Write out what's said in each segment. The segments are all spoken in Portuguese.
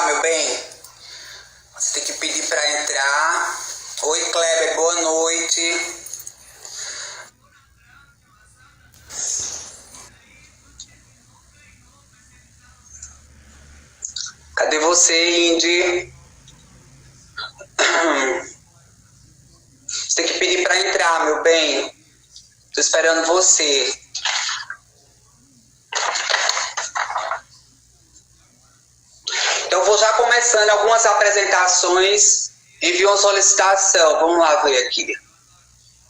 entrar, meu bem. Você tem que pedir pra entrar. Oi, Kleber, boa noite. Cadê você, Indy? Você tem que pedir pra entrar, meu bem. Tô esperando você. Então, vou já começando algumas apresentações. Enviou uma solicitação. Vamos lá ver aqui.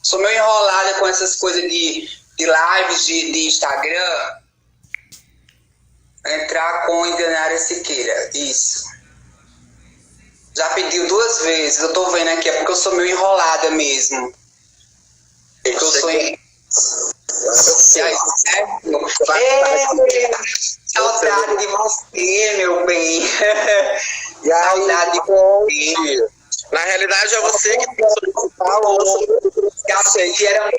Sou meio enrolada com essas coisas de lives de Instagram. Entrar com Indianária Siqueira. Isso. Já pediu 2 vezes. Eu tô vendo aqui. É porque eu sou meio enrolada mesmo. Eu sou em... E aí, certo? Saudade de você, meu bem. E aí, Saudade de você. Na realidade é você que tem que solicitar o que era um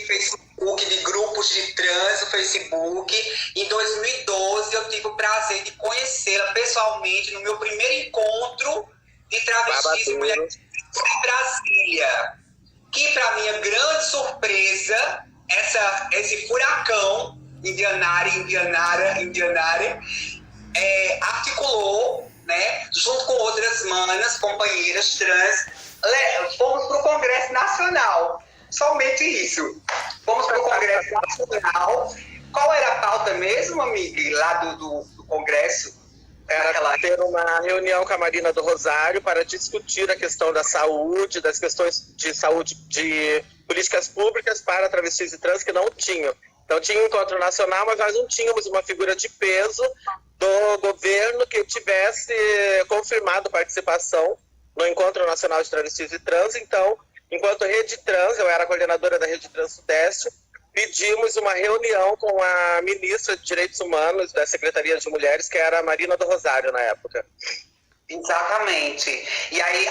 Facebook, de grupos de trans no Facebook. Em 2012 eu tive o prazer de conhecê-la pessoalmente no meu primeiro encontro de travestis e mulheres em Brasília. Que, para minha grande surpresa, esse furacão Indianária articulou, né, junto com outras manas, companheiras trans, fomos para o Congresso Nacional. Somente isso. Fomos para o Congresso Nacional. Qual era a pauta mesmo, amiga, lá do Congresso? Era ter uma reunião com a Marina do Rosário para discutir a questão da saúde, das questões de saúde, de políticas públicas para travestis e trans que não tinham. Então tinha um encontro nacional, mas nós não tínhamos uma figura de peso do governo que tivesse confirmado participação no Encontro Nacional de Travestis e Trans. Então, enquanto Rede Trans, eu era coordenadora da Rede Trans Sudeste, pedimos uma reunião com a ministra de Direitos Humanos da Secretaria de Mulheres, que era a Marina do Rosário na época. Exatamente. E aí,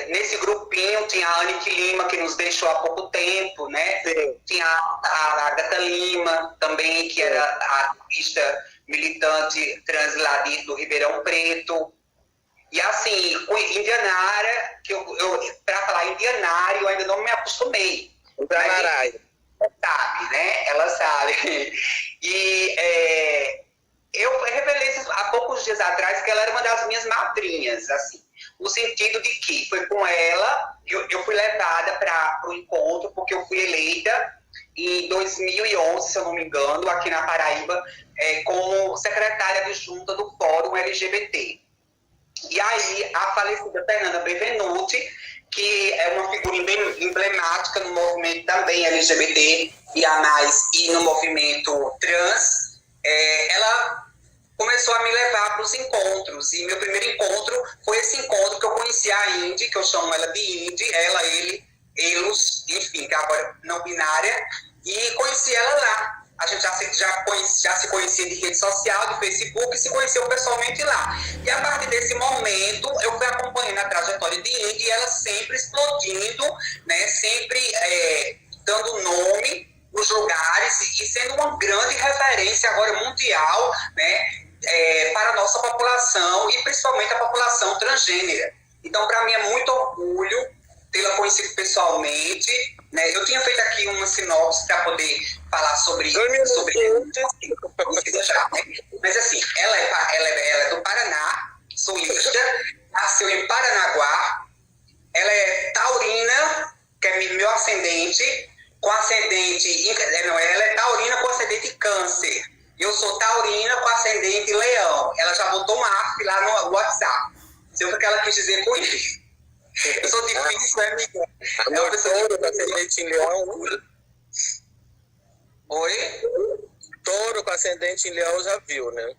nesse grupinho, tinha a Annick Lima, que nos deixou há pouco tempo, né? Sim. Tinha a Agatha Lima, também, que era a artista militante trans lá do Ribeirão Preto. E assim, o Indianária, para falar Indianária, eu ainda não me acostumei. Indianária. Sabe, né? Ela sabe. E eu revelei há poucos dias atrás que ela era uma das minhas madrinhas, assim, no sentido de que foi com ela, eu fui levada para o encontro, porque eu fui eleita em 2011, se eu não me engano, aqui na Paraíba, como secretária adjunta do Fórum LGBT. E aí, a falecida Fernanda Benvenuti, que é uma figura emblemática no movimento também LGBT e no movimento trans, ela começou a me levar para os encontros. E meu primeiro encontro foi esse encontro que eu conheci a Indy, que eu chamo ela de Indy, ela, ele, elos, enfim, que é agora não binária, e conheci ela lá. A gente já se conhecia de rede social, do Facebook, e se conheceu pessoalmente lá. E a partir desse momento, eu fui acompanhando a trajetória de Indy, e ela sempre explodindo, né, sempre dando nome nos lugares e sendo uma grande referência agora mundial, né, para a nossa população e principalmente a população transgênera. Então, para mim é muito orgulho tê-la conhecido pessoalmente, né? Eu tinha feito aqui uma sinopse para poder falar sobre já, né? Mas assim, ela é do Paraná, sulista, nasceu em Paranaguá, ela é taurina, que é meu ascendente, com ascendente, ela é taurina com ascendente câncer. Eu sou taurina com ascendente leão. Ela já botou uma arte lá no WhatsApp. Sei o que ela quis dizer com isso. Eu sou difícil, né, amiga? É uma pessoa touro com ascendente em leão. Oi? Touro com ascendente em leão já viu, né?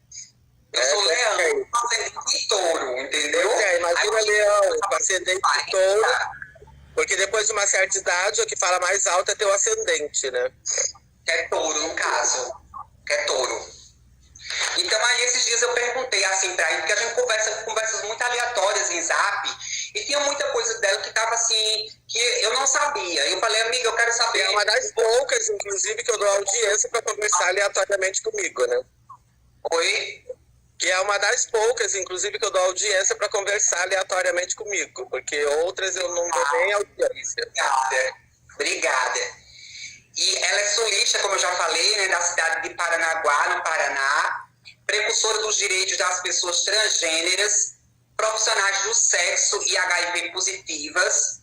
Eu sou leão com ascendente em touro, entendeu? Imagina leão com ascendente em touro. Porque depois de uma certa idade, o que fala mais alto é teu ascendente, né? Que é touro, no caso. Que é touro. Então, aí, esses dias eu perguntei assim pra ele, porque a gente conversas muito aleatórias em Zap, e tinha muita coisa dela que tava assim, que eu não sabia. Eu falei, amiga, eu quero saber. É uma das poucas, inclusive, que eu dou audiência pra conversar aleatoriamente comigo, né? Oi? Que é é uma das poucas, inclusive, que eu dou audiência para conversar aleatoriamente comigo, porque outras eu não dou nem audiência. Obrigada. Obrigada. E ela é sulista, como eu já falei, né, da cidade de Paranaguá, no Paraná, precursora dos direitos das pessoas transgêneras, profissionais do sexo e HIV positivas,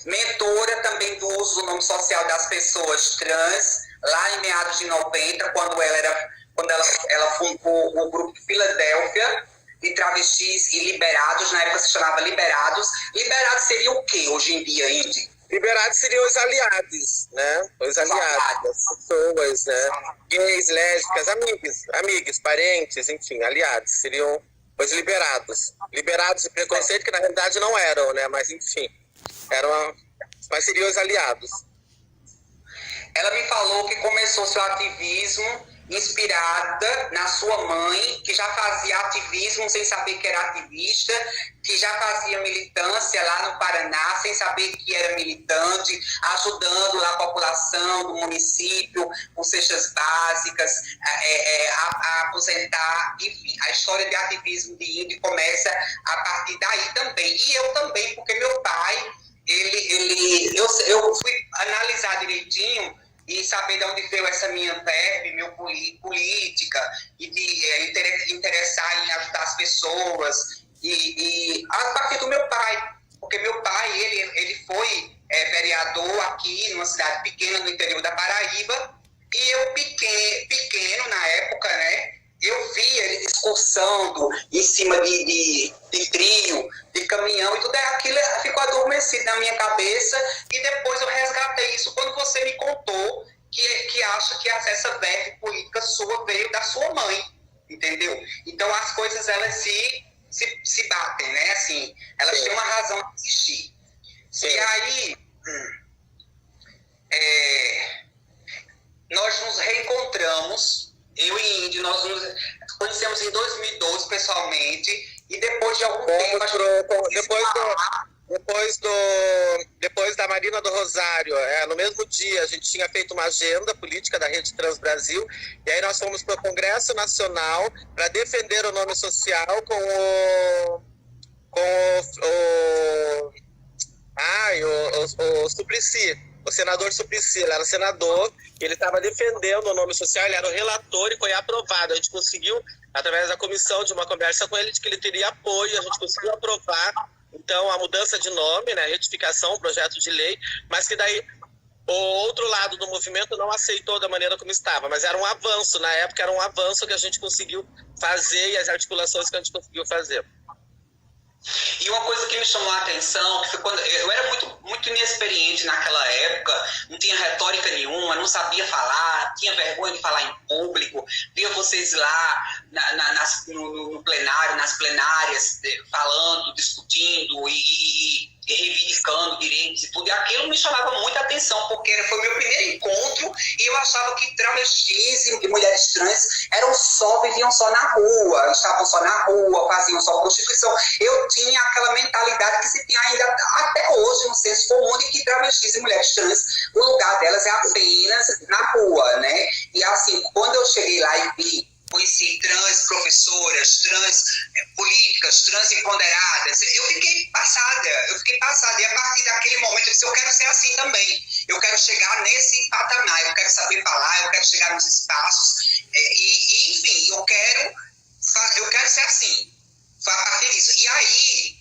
mentora também do uso do nome social das pessoas trans, lá em meados de 90, quando ela fundou o grupo Filadélfia, de travestis e liberados, na época se chamava Liberados. Liberados seria o quê hoje em dia, Indy? Liberados seriam os aliados, né? Os aliados, as pessoas, né? Gays, lésbicas, amigos, parentes, enfim, aliados. Seriam os liberados. Liberados de preconceito, que na realidade não eram, né? Mas, enfim, mas seriam os aliados. Ela me falou que começou seu ativismo inspirada na sua mãe, que já fazia ativismo sem saber que era ativista, que já fazia militância lá no Paraná sem saber que era militante, ajudando lá a população do município com cestas básicas, a aposentar, enfim. A história de ativismo de Indy começa a partir daí também. E eu também, porque meu pai, eu fui analisar direitinho e saber de onde veio essa minha verve, meu política, e de interessar em ajudar as pessoas, e a partir do meu pai, porque meu pai, ele foi vereador aqui, numa cidade pequena no interior da Paraíba, e eu pequeno na época, né, eu via ele discursando em cima de trio, de caminhão, e tudo aquilo ficou adormecido na minha cabeça, e depois eu resgatei isso quando você me contou que acha que essa verve política sua veio da sua mãe, entendeu? Então as coisas, elas se batem, né? Assim, elas têm uma razão de existir. Sim. E aí, nós nos reencontramos, eu e Indy, nós nos conhecemos em 2012 pessoalmente, e depois de algum tempo... Depois da Marina do Rosário, no mesmo dia, a gente tinha feito uma agenda política da Rede Trans Brasil, e aí nós fomos para o Congresso Nacional para defender o nome social com o Suplicy, o senador Suplicy. Ele era senador, ele estava defendendo o nome social, ele era o relator e foi aprovado. A gente conseguiu, através da comissão, de uma conversa com ele, de que ele teria apoio, a gente conseguiu aprovar, então, a mudança de nome, né, retificação, projeto de lei, mas que daí o outro lado do movimento não aceitou da maneira como estava, mas era um avanço, na época era um avanço que a gente conseguiu fazer e as articulações que a gente conseguiu fazer. E uma coisa que me chamou a atenção, que foi quando eu era muito inexperiente naquela época, não tinha retórica nenhuma, não sabia falar, tinha vergonha de falar em público, via vocês lá no plenário, nas plenárias, falando, discutindo e reivindicando direitos e tudo, e aquilo me chamava muita atenção, porque foi meu primeiro encontro e eu achava que travestis e mulheres trans viviam só na rua, estavam só na rua, faziam só prostituição. Eu tinha aquela mentalidade que se tem ainda até hoje no senso comum, de que travestis e mulheres trans, o lugar delas é apenas na rua, né? E assim, quando eu cheguei lá e conheci trans professoras, trans políticas, trans empoderadas, eu fiquei passada, e a partir daquele momento eu disse, eu quero ser assim também, eu quero chegar nesse patamar, eu quero saber falar, eu quero chegar nos espaços, enfim, eu quero ser assim, a partir disso. E aí,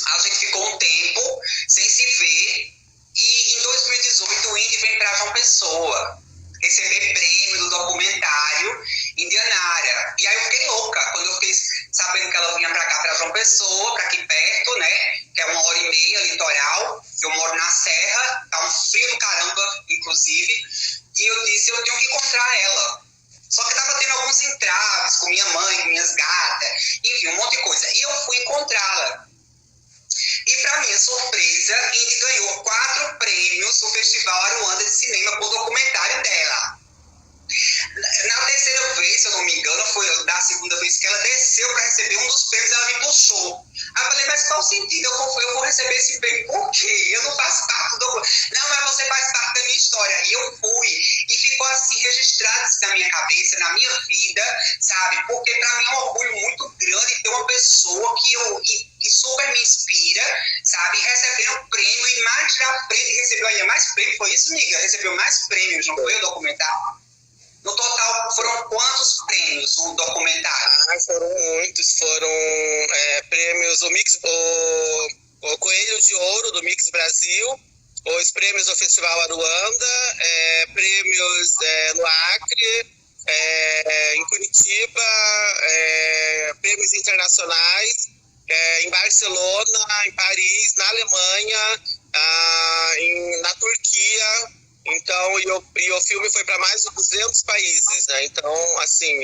a gente ficou um tempo sem se ver, e em 2018 o Indy vem para João Pessoa receber prêmio do documentário Indianara. E aí eu fiquei louca quando eu fiquei sabendo que ela vinha pra cá, pra João Pessoa, pra aqui perto, né? Que é 1h30 litoral. Eu moro na Serra, tá um frio do caramba, inclusive. E eu disse, eu tenho que encontrar ela. Só que tava tendo alguns entraves com minha mãe, com minhas gatas, enfim, um monte de coisa. E eu fui encontrá-la. E, para minha surpresa, Indy ganhou 4 prêmios no Festival Aruanda de Cinema por documentário dela. Na terceira vez vez, se eu não me engano, foi da segunda vez que ela desceu para receber um dos prêmios, ela me puxou. Aí eu falei, mas qual o sentido? Eu vou receber esse prêmio. Por quê? Eu não faço parte do documento. Não, mas você faz parte da minha história. E eu fui. E ficou assim, registrado isso na minha cabeça, na minha vida, sabe? Porque para mim é um orgulho muito grande ter uma pessoa que super me inspira, sabe? Recebendo prêmio e mais pra frente recebeu ainda mais prêmio. Foi isso, amiga? Recebeu mais prêmios, não foi o documentário? No total, foram quantos prêmios o documentário? Foram muitos. Foram prêmios, o Coelho de Ouro do Mix Brasil, os prêmios do Festival Aruanda, prêmios no Acre, em Curitiba, prêmios internacionais, em Barcelona, em Paris, na Alemanha, na Turquia. Então, e o filme foi para mais de 200 países, né? Então, assim,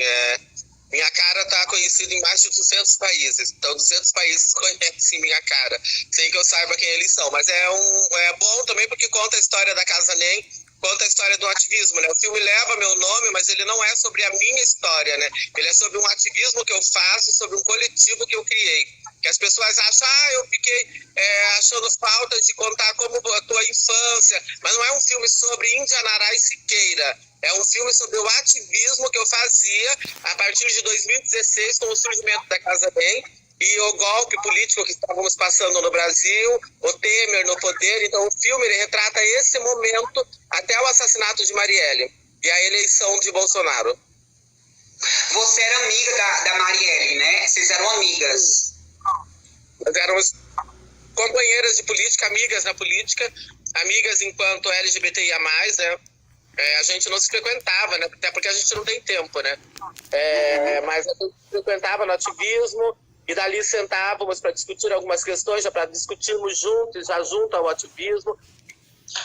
minha cara está conhecida em mais de 200 países. Então, 200 países conhecem minha cara, sem que eu saiba quem eles são. Mas é bom também porque conta a história da Casa NEM, conta a história do ativismo, né? O filme leva meu nome, mas ele não é sobre a minha história, né? Ele é sobre um ativismo que eu faço, sobre um coletivo que eu criei. Que as pessoas acham, eu fiquei achando falta de contar como a tua infância. Mas não é um filme sobre Indianará e Siqueira. É um filme sobre o ativismo que eu fazia a partir de 2016, com o surgimento da Casa NEM e o golpe político que estávamos passando no Brasil, o Temer no poder. Então o filme ele retrata esse momento até o assassinato de Marielle e a eleição de Bolsonaro. Você era amiga da Marielle, né? Vocês eram amigas. Nós éramos companheiras de política, amigas na política, amigas enquanto LGBTIA+, né? A gente não se frequentava, né? Até porque a gente não tem tempo, né? Mas a gente se frequentava no ativismo e dali sentávamos para discutir algumas questões, já para discutirmos juntos, já junto ao ativismo,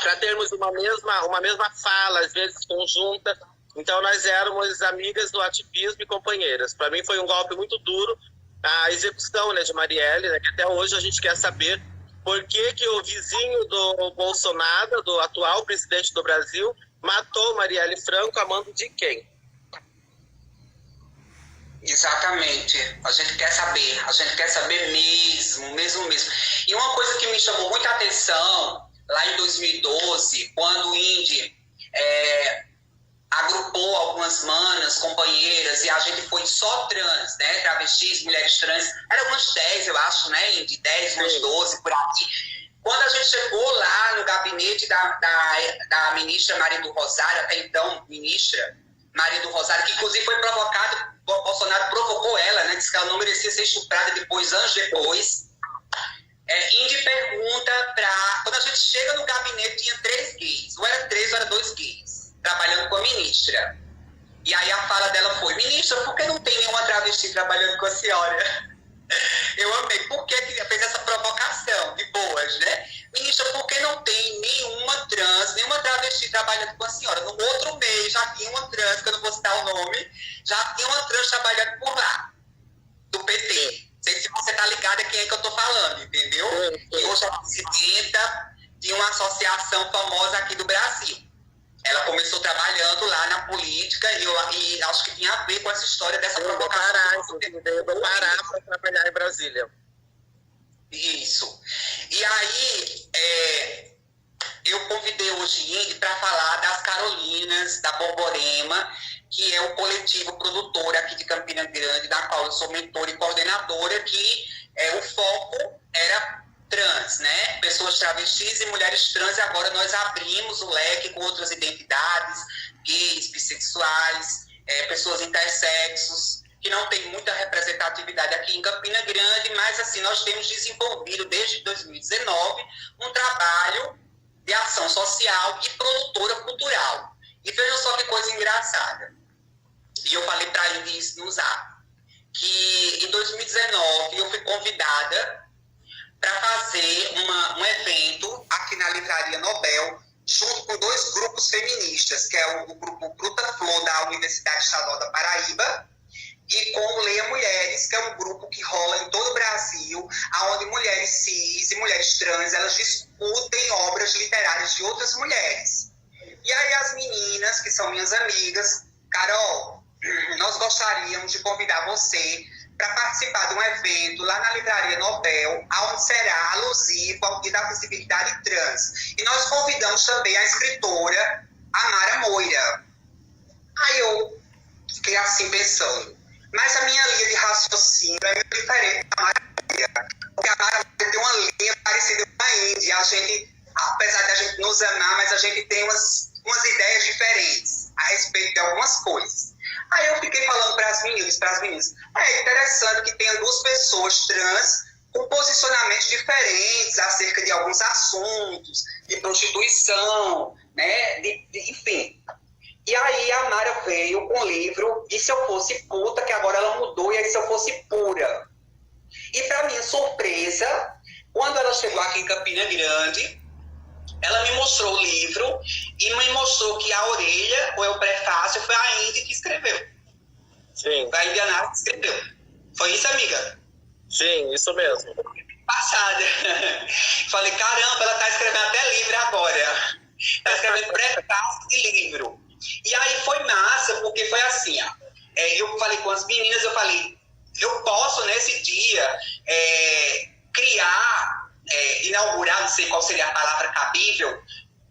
para termos uma mesma fala, às vezes conjunta. Então nós éramos amigas do ativismo e companheiras. Para mim foi um golpe muito duro, a execução, né, de Marielle, né, que até hoje a gente quer saber por que o vizinho do Bolsonaro, do atual presidente do Brasil, matou Marielle Franco a mando de quem? Exatamente. A gente quer saber mesmo. E uma coisa que me chamou muita atenção, lá em 2012, quando o Indy agrupou algumas manas, companheiras, e a gente foi só trans, né? Travestis, mulheres trans, eram umas 10, eu acho, né? De 10, umas 12, por aqui. Quando a gente chegou lá no gabinete da ministra Maria do Rosário, até então ministra Maria do Rosário, que inclusive foi provocada, Bolsonaro provocou ela, né? Disse que ela não merecia ser estuprada anos depois. Indy pergunta quando a gente chega no gabinete, tinha 3 gays, ou era 3 ou era 2 gays, trabalhando com a ministra. E aí a fala dela foi: ministra, por que não tem nenhuma travesti trabalhando com a senhora? Eu amei. Por que fez essa provocação de boas, né? Ministra, por que não tem nenhuma trans, nenhuma travesti trabalhando com a senhora? No outro mês já tinha uma trans, que eu não vou citar o nome, já tinha uma trans trabalhando por lá, do PT. Não sei se você tá ligada quem é que eu tô falando, entendeu? E hoje é presidenta de uma associação famosa aqui do Brasil. Ela começou trabalhando lá na política e acho que tinha a ver com essa história dessa provocação. Eu vou parar para trabalhar em Brasília. Isso. E aí, eu convidei hoje Indy para falar das Carolinas, da Borborema, que é o coletivo produtor aqui de Campina Grande, da qual eu sou mentora e coordenadora, que o foco era trans, né? Pessoas travestis e mulheres trans, e agora nós abrimos o leque com outras identidades, gays, bissexuais, pessoas intersexos, que não tem muita representatividade aqui em Campina Grande, mas assim, nós temos desenvolvido desde 2019 um trabalho de ação social e produtora cultural. E veja só que coisa engraçada. E eu falei para ele isso no Zap, que em 2019 eu fui convidada para fazer um evento aqui na Livraria Nobel, junto com 2 grupos feministas, que é o grupo Bruta Flor, da Universidade Estadual da Paraíba, e com o Leia Mulheres, que é um grupo que rola em todo o Brasil, onde mulheres cis e mulheres trans, elas discutem obras literárias de outras mulheres. E aí as meninas, que são minhas amigas, Carol, nós gostaríamos de convidar você para participar de um evento lá na Livraria Nobel, onde será alusivo ao Dia da Visibilidade Trans. E nós convidamos também a escritora Amara Moira. Aí eu fiquei assim pensando, mas a minha linha de raciocínio é muito diferente da Amara Moira, porque a Amara Moira tem uma linha parecida com a Índia. A gente, apesar de a gente nos amar, mas a gente tem umas ideias diferentes a respeito de algumas coisas. Aí eu fiquei falando para as meninas, é interessante que tenha duas pessoas trans com posicionamentos diferentes acerca de alguns assuntos, de prostituição, né, enfim. E aí a Mara veio com o livro E Se Eu Fosse Puta, que agora ela mudou, e aí Se Eu Fosse Pura. E para minha surpresa, quando ela chegou aqui em Campina Grande, ela me mostrou o livro e me mostrou que a orelha, ou é o prefácio, foi a Índia que escreveu. Sim. Foi a Indiana que escreveu. Foi isso, amiga? Sim, isso mesmo. Passada. Falei, caramba, ela tá escrevendo até livro agora. Tá escrevendo prefácio de livro. E aí foi massa, porque foi assim, ó. Eu falei com as meninas, eu falei, eu posso nesse dia criar, inaugurar, não sei qual seria a palavra cabível,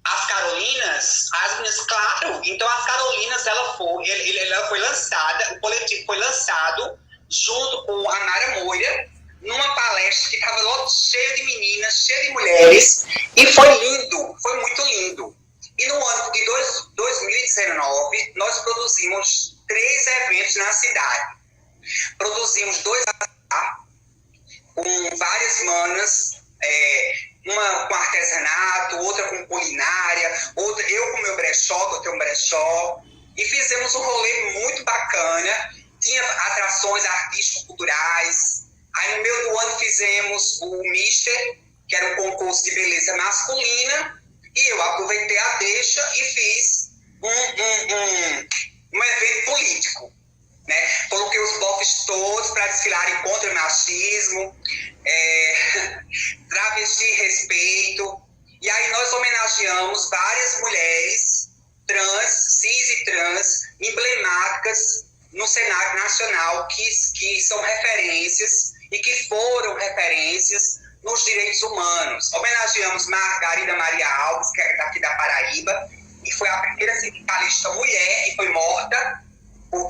as Carolinas, as meninas, claro. Então as Carolinas, ela foi lançada, o coletivo foi lançado junto com a Nara Moira, numa palestra que estava cheia de meninas, cheia de mulheres, e foi lindo, foi muito lindo. E no ano de 2019, nós produzimos 3 eventos na cidade. Produzimos 2 com várias manas, uma com artesanato, outra com culinária, outra eu com meu brechó, que eu tenho um brechó, e fizemos um rolê muito bacana. Tinha atrações artístico-culturais. Aí no meio do ano fizemos o Mister, que era um concurso de beleza masculina, e eu aproveitei a deixa e fiz um evento político, né? Coloquei os bofes todos para desfilarem contra o machismo, travesti respeito, e aí nós homenageamos várias mulheres trans, cis e trans, emblemáticas no cenário nacional, que são referências e que foram referências nos direitos humanos. Homenageamos Margarida Maria Alves, que é daqui da Paraíba, e foi a primeira sindicalista mulher e foi morta por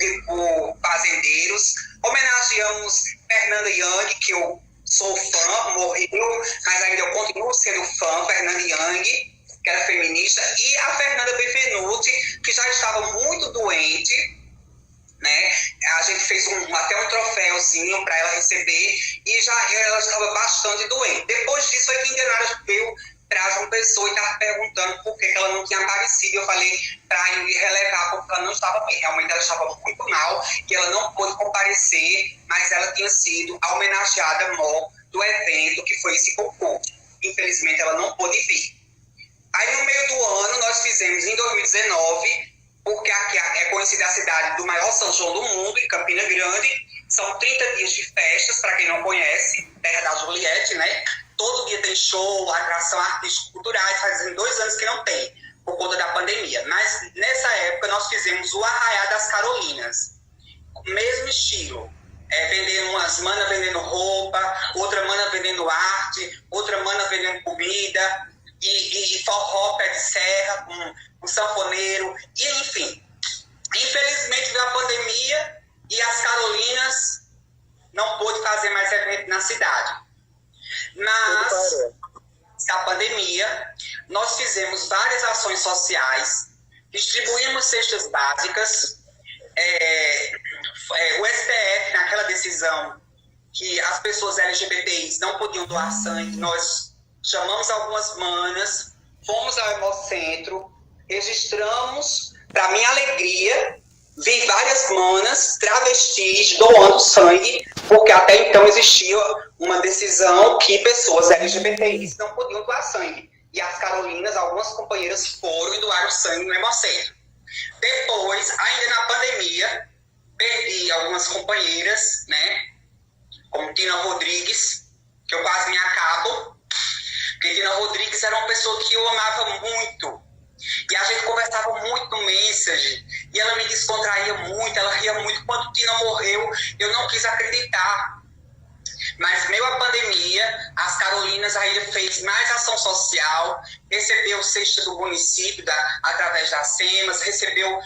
fazendeiros. Homenageamos Fernanda Young, que eu sou fã, morreu, mas ainda eu continuo sendo fã, Fernanda Young, que era feminista, e a Fernanda Benvenuti, que já estava muito doente, né? A gente fez até um troféuzinho para ela receber, e ela estava bastante doente. Depois disso, a Indianara veio para João Pessoa e estava perguntando por que ela não tinha aparecido. Eu falei para ir relevar, porque ela não estava bem. Realmente ela estava muito mal, e ela não pôde comparecer, mas ela tinha sido a homenageada do evento, que foi esse concurso. Infelizmente, ela não pôde vir. Aí, no meio do ano, nós fizemos, em 2019, porque aqui é conhecida a cidade do maior São João do mundo, em Campina Grande. São 30 dias de festas, para quem não conhece, Terra da Juliette, né? Todo dia tem show, atração artístico-culturais, fazem 2 anos que não tem, por conta da pandemia. Mas nessa época nós fizemos o Arraiá das Carolinas, mesmo estilo. Vendendo umas manas vendendo roupa, outra mana vendendo arte, outra mana vendendo comida, e forró pé de serra, com sanfoneiro, e enfim. Infelizmente veio a pandemia e as Carolinas não pôde fazer mais evento na cidade. Mas, na pandemia, nós fizemos várias ações sociais, distribuímos cestas básicas. O STF, naquela decisão que as pessoas LGBTIs não podiam doar sangue, nós chamamos algumas manas, fomos ao Hemocentro, registramos, para minha alegria, vi várias manas travestis doando sangue, porque até então existia uma decisão que pessoas LGBTIs não podiam doar sangue. E as Carolinas, algumas companheiras foram e doaram sangue no Hemocentro. Depois, ainda na pandemia, perdi algumas companheiras, né? Como Tina Rodrigues, que eu quase me acabo. Porque Tina Rodrigues era uma pessoa que eu amava muito. E a gente conversava muito no Messenger. e ela me descontraía muito, ela ria muito. Quando Tina morreu, eu não quis acreditar. Mas, meio à pandemia, as Carolinas ainda fez mais ação social, recebeu cesta do município através das SEMAS, recebeu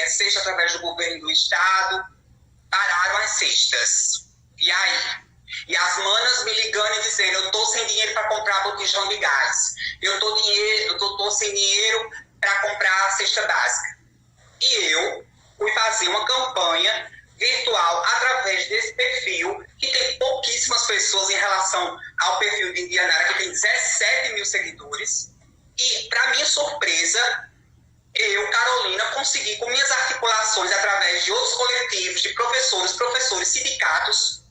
cesta através do governo do estado, pararam as cestas. E aí? E as manas me ligando e dizendo, eu tô sem dinheiro para comprar botijão de gás, eu tô sem dinheiro para comprar a cesta básica. E eu fui fazer uma campanha virtual através desse perfil, que tem pouquíssimas pessoas em relação ao perfil de Indianara, que tem 17 mil seguidores. E, para minha surpresa, eu, Carolina, consegui, com minhas articulações, através de outros coletivos, de professores, sindicatos,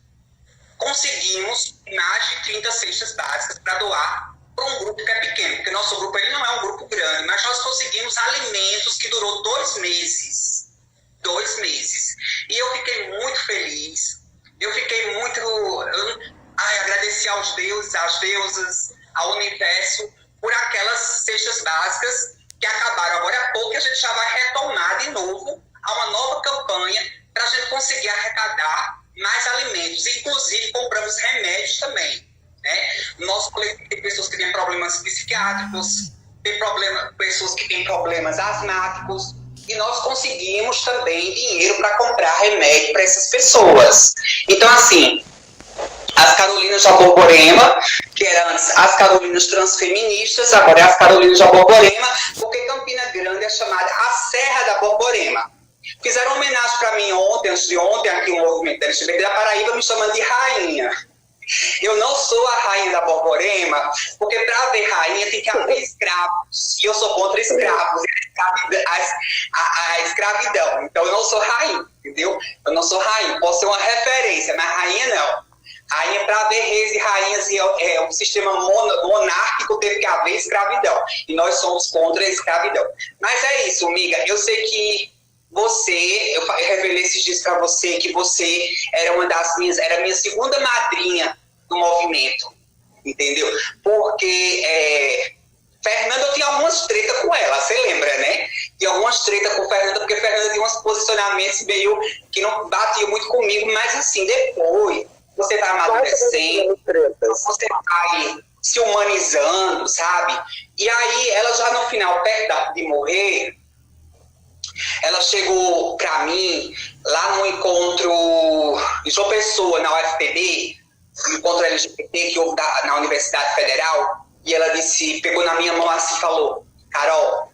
conseguimos mais de 30 cestas básicas para doar para um grupo que é pequeno, porque nosso grupo ele não é um grupo grande, mas nós conseguimos alimentos que durou 2 meses. 2 meses. E eu fiquei muito feliz. Eu fiquei muito... agradeci aos deuses, às deusas, ao universo, por aquelas cestas básicas que acabaram agora há pouco, e a gente já vai retornar de novo a uma nova campanha para a gente conseguir arrecadar mais alimentos. Inclusive, compramos remédios também. Né? Nosso coletivo tem pessoas que têm problemas psiquiátricos, pessoas que têm problemas asmáticos, e nós conseguimos também dinheiro para comprar remédio para essas pessoas. Então, assim, as Carolinas da Borborema, que eram antes as Carolinas transfeministas, agora é as Carolinas da Borborema, porque Campina Grande é chamada a Serra da Borborema. Fizeram homenagem para mim antes de ontem, aqui o movimento LGBT da Paraíba, me chamando de rainha. Eu não sou a rainha da Borborema, porque para haver rainha tem que haver escravos. E eu sou contra escravos, a escravidão. Então eu não sou rainha, entendeu? Eu não sou rainha, posso ser uma referência, mas rainha não. Rainha, para haver reis e rainhas, o sistema monárquico teve que haver escravidão. E nós somos contra a escravidão. Mas é isso, amiga. Eu sei que eu revelei esses dias para você que você era era a minha segunda madrinha do movimento, entendeu? Porque Fernanda, eu tinha algumas tretas com ela, você lembra, né? Tinha algumas tretas com Fernanda, porque Fernanda tinha uns posicionamentos meio que não batiam muito comigo, mas assim, depois você vai amadurecendo, você vai se humanizando, sabe? E aí, ela já no final, perto de morrer, ela chegou para mim lá no encontro de João Pessoa, na UFPB, um encontro LGBT que houve na Universidade Federal, e ela disse, pegou na minha mão assim e falou, Carol,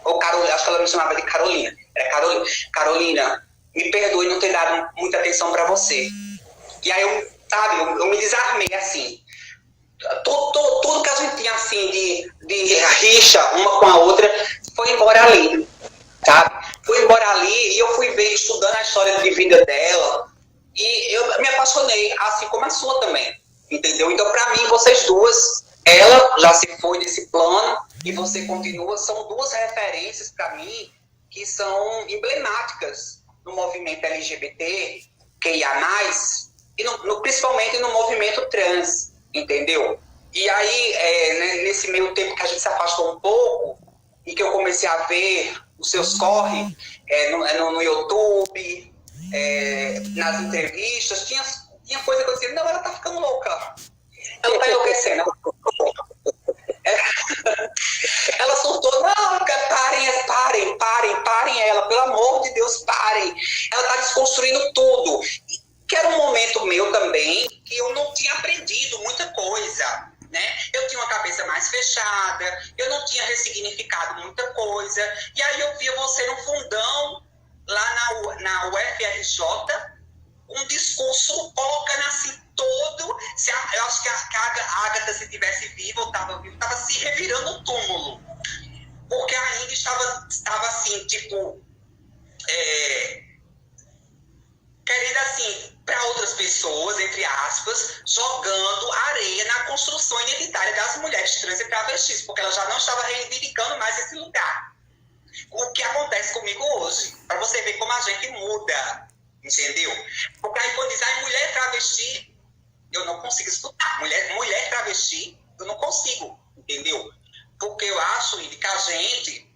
ou Carolina, acho que ela me chamava de Carolina, era Carolina, Carolina, me perdoe não ter dado muita atenção para você. E aí eu me desarmei assim. Tudo que a gente tinha assim de rixa uma com a outra foi embora ali. Sabe? Fui embora ali e eu fui ver, estudando a história de vida dela, e eu me apaixonei, assim como a sua também, entendeu? Então, para mim, vocês duas, ela já se foi desse plano e você continua, são duas referências para mim que são emblemáticas no movimento LGBT, QIA+, e principalmente no movimento trans, entendeu? E aí, nesse meio tempo que a gente se afastou um pouco, e que eu comecei a ver os seus corre no YouTube, nas entrevistas, tinha coisa que eu dizia, não, ela tá ficando louca. Ela tá enlouquecendo. Ela surtou, não, parem ela, pelo amor de Deus, parem. Ela tá desconstruindo tudo. Que era um momento meu também, que eu não tinha aprendido muita coisa. Né? Eu tinha uma cabeça mais fechada, eu não tinha ressignificado muita coisa, e aí eu via você no fundão, lá na UFRJ, um discurso colocando assim todo, eu acho que a Agatha, se estivesse viva, ou estava se revirando no túmulo, porque ainda estava assim, tipo, querendo assim, para outras pessoas, entre aspas, jogando areia na construção identitária das mulheres trans e travestis, porque ela já não estava reivindicando mais esse lugar. O que acontece comigo hoje, para você ver como a gente muda, entendeu? Porque aí quando diz, mulher travesti, eu não consigo escutar. Mulher travesti, eu não consigo, entendeu? Porque eu acho que a gente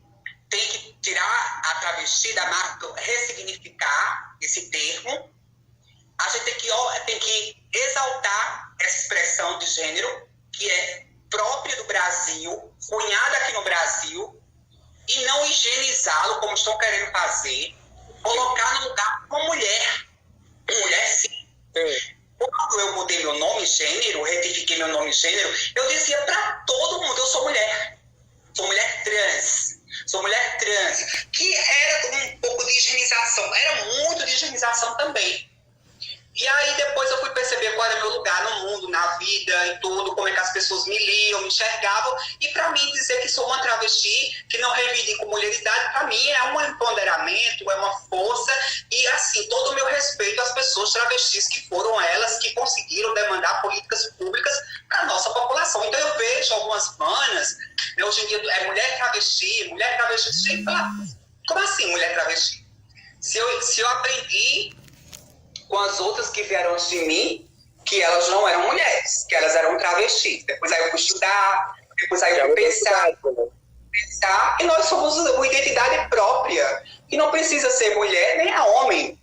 tem que tirar a travesti da marca, ressignificar esse termo. A gente tem que exaltar essa expressão de gênero, que é própria do Brasil, cunhada aqui no Brasil, e não higienizá-lo, como estão querendo fazer, colocar no lugar de uma mulher. Mulher, sim. Quando eu mudei meu nome gênero, retifiquei meu nome gênero, eu dizia para todo mundo, eu sou mulher. Sou mulher trans. Sou mulher trans. Que era um pouco de higienização. Era muito de higienização também. E aí depois eu fui perceber qual era meu lugar no mundo, na vida e tudo, como é que as pessoas me liam, me enxergavam. E para mim dizer que sou uma travesti, que não reivindico mulheridade, para mim é um empoderamento, é uma força. E assim, todo o meu respeito às pessoas travestis que foram elas que conseguiram demandar políticas públicas para a nossa população. Então eu vejo algumas manas, né, hoje em dia é mulher travesti, gente, como assim mulher travesti? Se eu aprendi com as outras que vieram antes de mim, que elas não eram mulheres, que elas eram travestis. Depois aí eu fui estudar, depois aí eu fui pensar, e nós somos uma identidade própria, que não precisa ser mulher nem a homem.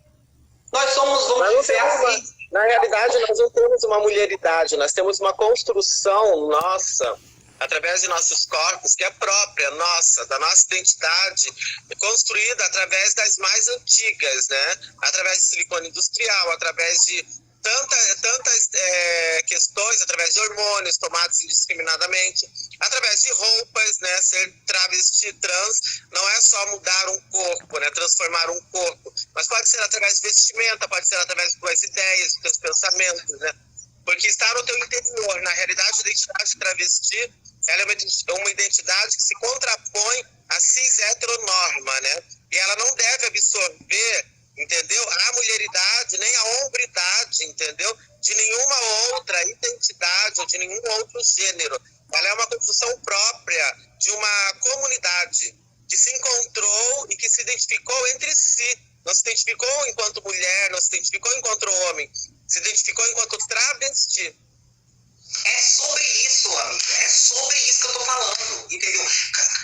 Nós somos, vamos dizer assim... Na realidade, nós não temos uma mulheridade, nós temos uma construção nossa, através de nossos corpos, que é própria nossa, da nossa identidade, construída através das mais antigas, né? Através de silicone industrial, através de tantas questões, através de hormônios tomados indiscriminadamente, através de roupas, né? Ser travesti trans não é só mudar um corpo, né? Transformar um corpo, mas pode ser através de vestimenta, pode ser através de tuas ideias, dos teus pensamentos, né? Porque está no teu interior. Na realidade, a identidade travesti, ela é uma identidade que se contrapõe à cis-heteronorma, né? E ela não deve absorver, entendeu? A mulheridade, nem a hombridade, entendeu? De nenhuma outra identidade ou de nenhum outro gênero. Ela é uma construção própria de uma comunidade que se encontrou e que se identificou entre si. Não se identificou enquanto mulher, não se identificou enquanto homem, se identificou enquanto travesti. É sobre isso, amiga. É sobre isso que eu tô falando, entendeu?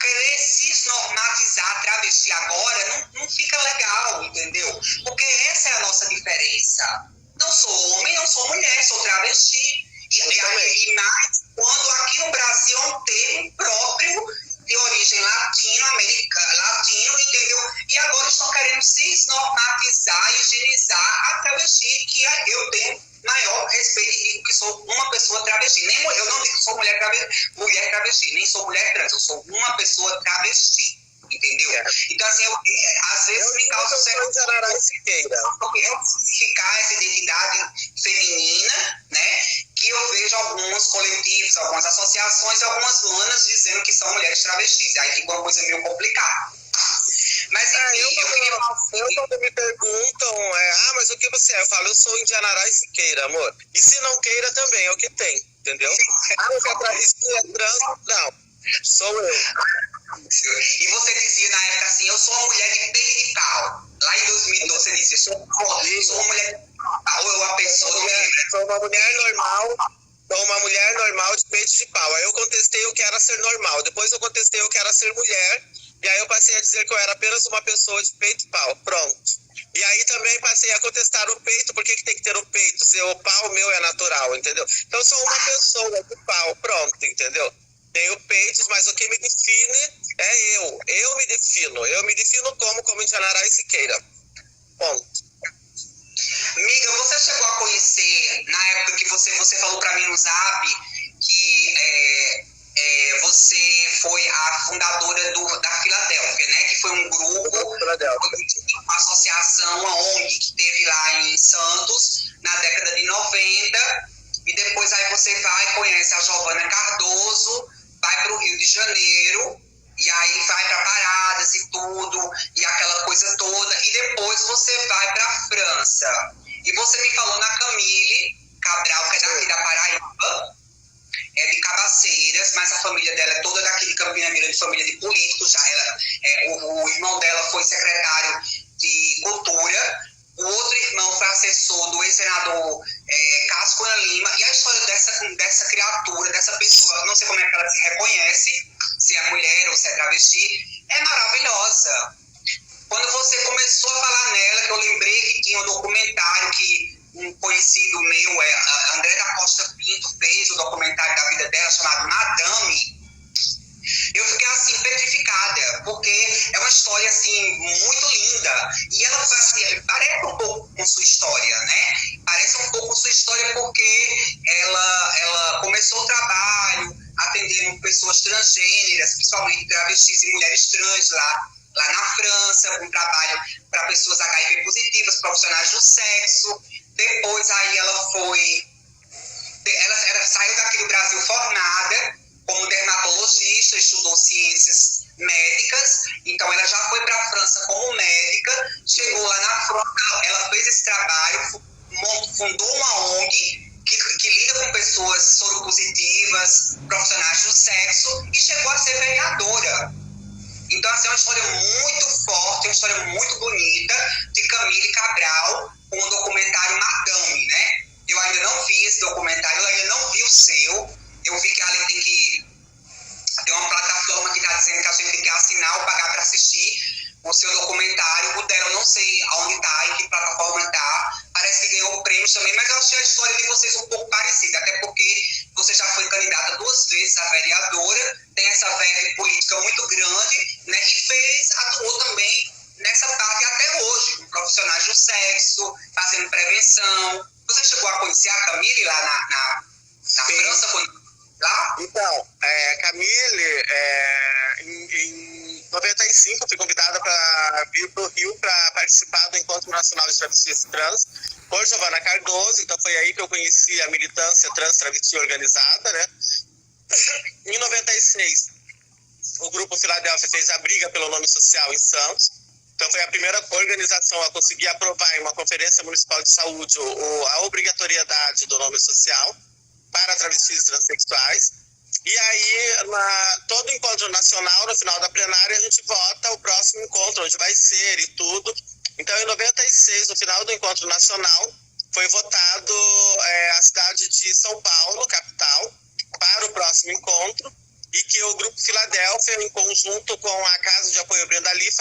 Querer se normatizar travesti agora não fica legal, entendeu? Porque essa é a nossa diferença. Não sou homem, não sou mulher, sou travesti. E mais quando aqui no Brasil é um termo próprio de origem latino, entendeu? E agora estão querendo se normatizar, higienizar a travesti, que eu tenho maior respeito e digo que sou uma pessoa travesti. Eu não digo que sou mulher travesti, nem sou mulher trans, eu sou uma pessoa travesti, entendeu? Então, assim, às vezes me causa certo identificar essa identidade feminina, né? Que eu vejo alguns coletivos, algumas associações, algumas manas dizendo que são mulheres travestis. Aí fica uma coisa meio complicada. Mas quando me perguntam, mas o que você é? Eu falo, eu sou Indianará e Siqueira, amor. E se não queira também, é o que tem, entendeu? Você é travesti, é trans? Não, sou eu. E você dizia na época assim, eu sou uma mulher de peito de pau. Lá em 2012 você dizia, sou uma mulher de pau, ou uma pessoa, não me lembro. Sou uma mulher normal de peito de pau. Aí eu contestei o que era ser normal. Depois eu contestei o que era ser mulher. E aí eu passei a dizer que eu era apenas uma pessoa de peito e pau. Pronto. E aí também passei a contestar o peito. Por que tem que ter o peito? Se o pau meu é natural, entendeu? Então eu sou uma pessoa de pau. Pronto, entendeu? Tenho peitos, mas o que me define é eu. Eu me defino. Eu me defino como Indianará e Siqueira. Ponto. Amiga, você chegou a conhecer, na época que você falou pra mim no Zap, que você foi a fundadora da Filadélfia, né? Que foi um grupo, uma associação, uma ONG que teve lá em Santos, na década de 90, e depois aí você vai, conhece a Giovana Cardoso, vai pro Rio de Janeiro, e aí vai para paradas e tudo, e aquela coisa toda, e depois você vai para a França. E você me falou na Camille Cabral, que é daqui da Paraíba, é de Cabaceiras, mas a família dela é toda daqui de Campina Grande, família de políticos, já o irmão dela foi secretário de Cultura, o outro irmão foi assessor do ex-senador Cássio Cunha Lima, e a história dessa criatura, dessa pessoa, não sei como é que ela se reconhece, se é mulher ou se é travesti, É maravilhosa. Quando você começou a falar nela, que eu lembrei que tinha um documentário que um conhecido meu, André da Costa Pinto, fez o documentário da vida dela chamado Madame. Eu fiquei assim, petrificada, porque é uma história assim, muito linda. E ela assim, parece um pouco com sua história, né? Parece um pouco com sua história porque ela começou o trabalho atendendo pessoas transgêneras, principalmente travestis e mulheres trans lá na França, com trabalho para pessoas HIV positivas, profissionais do sexo. Depois aí ela saiu daqui do Brasil formada como dermatologista, estudou ciências médicas, então ela já foi para a França como médica, chegou lá na França, ela fez esse trabalho, fundou uma ONG que lida com pessoas soropositivas, profissionais do sexo, e chegou a ser vereadora. Então, assim, é uma história muito forte, uma história muito bonita de Camille Cabral, com o documentário Madame, né? Eu ainda não vi esse documentário, eu ainda não vi o seu. Eu vi que a tem uma plataforma que está dizendo que a gente tem que assinar ou pagar para assistir o seu documentário. O dela, eu não sei aonde está, em que plataforma está. Parece que ganhou prêmios também, mas eu achei a história de vocês um pouco parecida, até porque você já foi candidata 2 vezes a vereadora, tem essa verve política muito grande, né? E atuou também nessa parte até hoje, com profissionais do sexo, fazendo prevenção. Você chegou a conhecer a Camille lá na França, lá? Então, Camille, em 95, eu fui convidada para vir para o Rio para participar do Encontro Nacional de Travestis Trans por Giovana Cardoso. Então foi aí que eu conheci a militância trans travesti organizada, né? Em 96, o Grupo Filadélfia fez a briga pelo nome social em Santos. Então foi a primeira organização a conseguir aprovar em uma conferência municipal de saúde a obrigatoriedade do nome social para travestis transexuais. E aí, todo encontro nacional, no final da plenária, a gente vota o próximo encontro, onde vai ser e tudo. Então, em 96, no final do encontro nacional, foi votado a cidade de São Paulo, capital, para o próximo encontro, e que o Grupo Filadélfia, em conjunto com a Casa de Apoio Brenda Lee,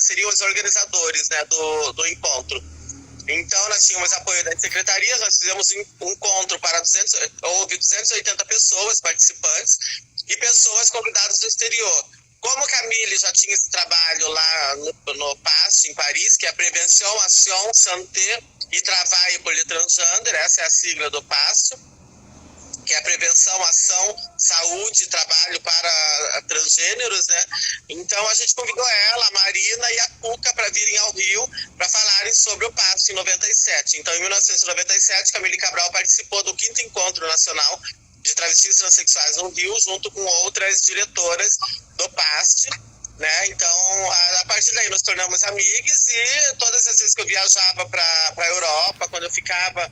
seriam os organizadores, né, do encontro. Então, nós tínhamos apoio das secretarias, nós fizemos um encontro para houve 280 pessoas participantes e pessoas convidadas do exterior. Como Camille já tinha esse trabalho lá no PAST, em Paris, que é a Prevention, Action, Santé e Travail pour les Transgênères, essa é a sigla do PAST, que é a Prevenção, Ação, Saúde e Trabalho para transgêneros, né? Então a gente convidou ela, a Marina e a Cuca para virem ao Rio para falarem sobre o PAST em 97. Então, em 1997, Camille Cabral participou do 5º Encontro Nacional de Travestis Transsexuais no Rio, junto com outras diretoras do PAST, né? Então, a partir daí, nos tornamos amigas e todas as vezes que eu viajava para a Europa, quando eu ficava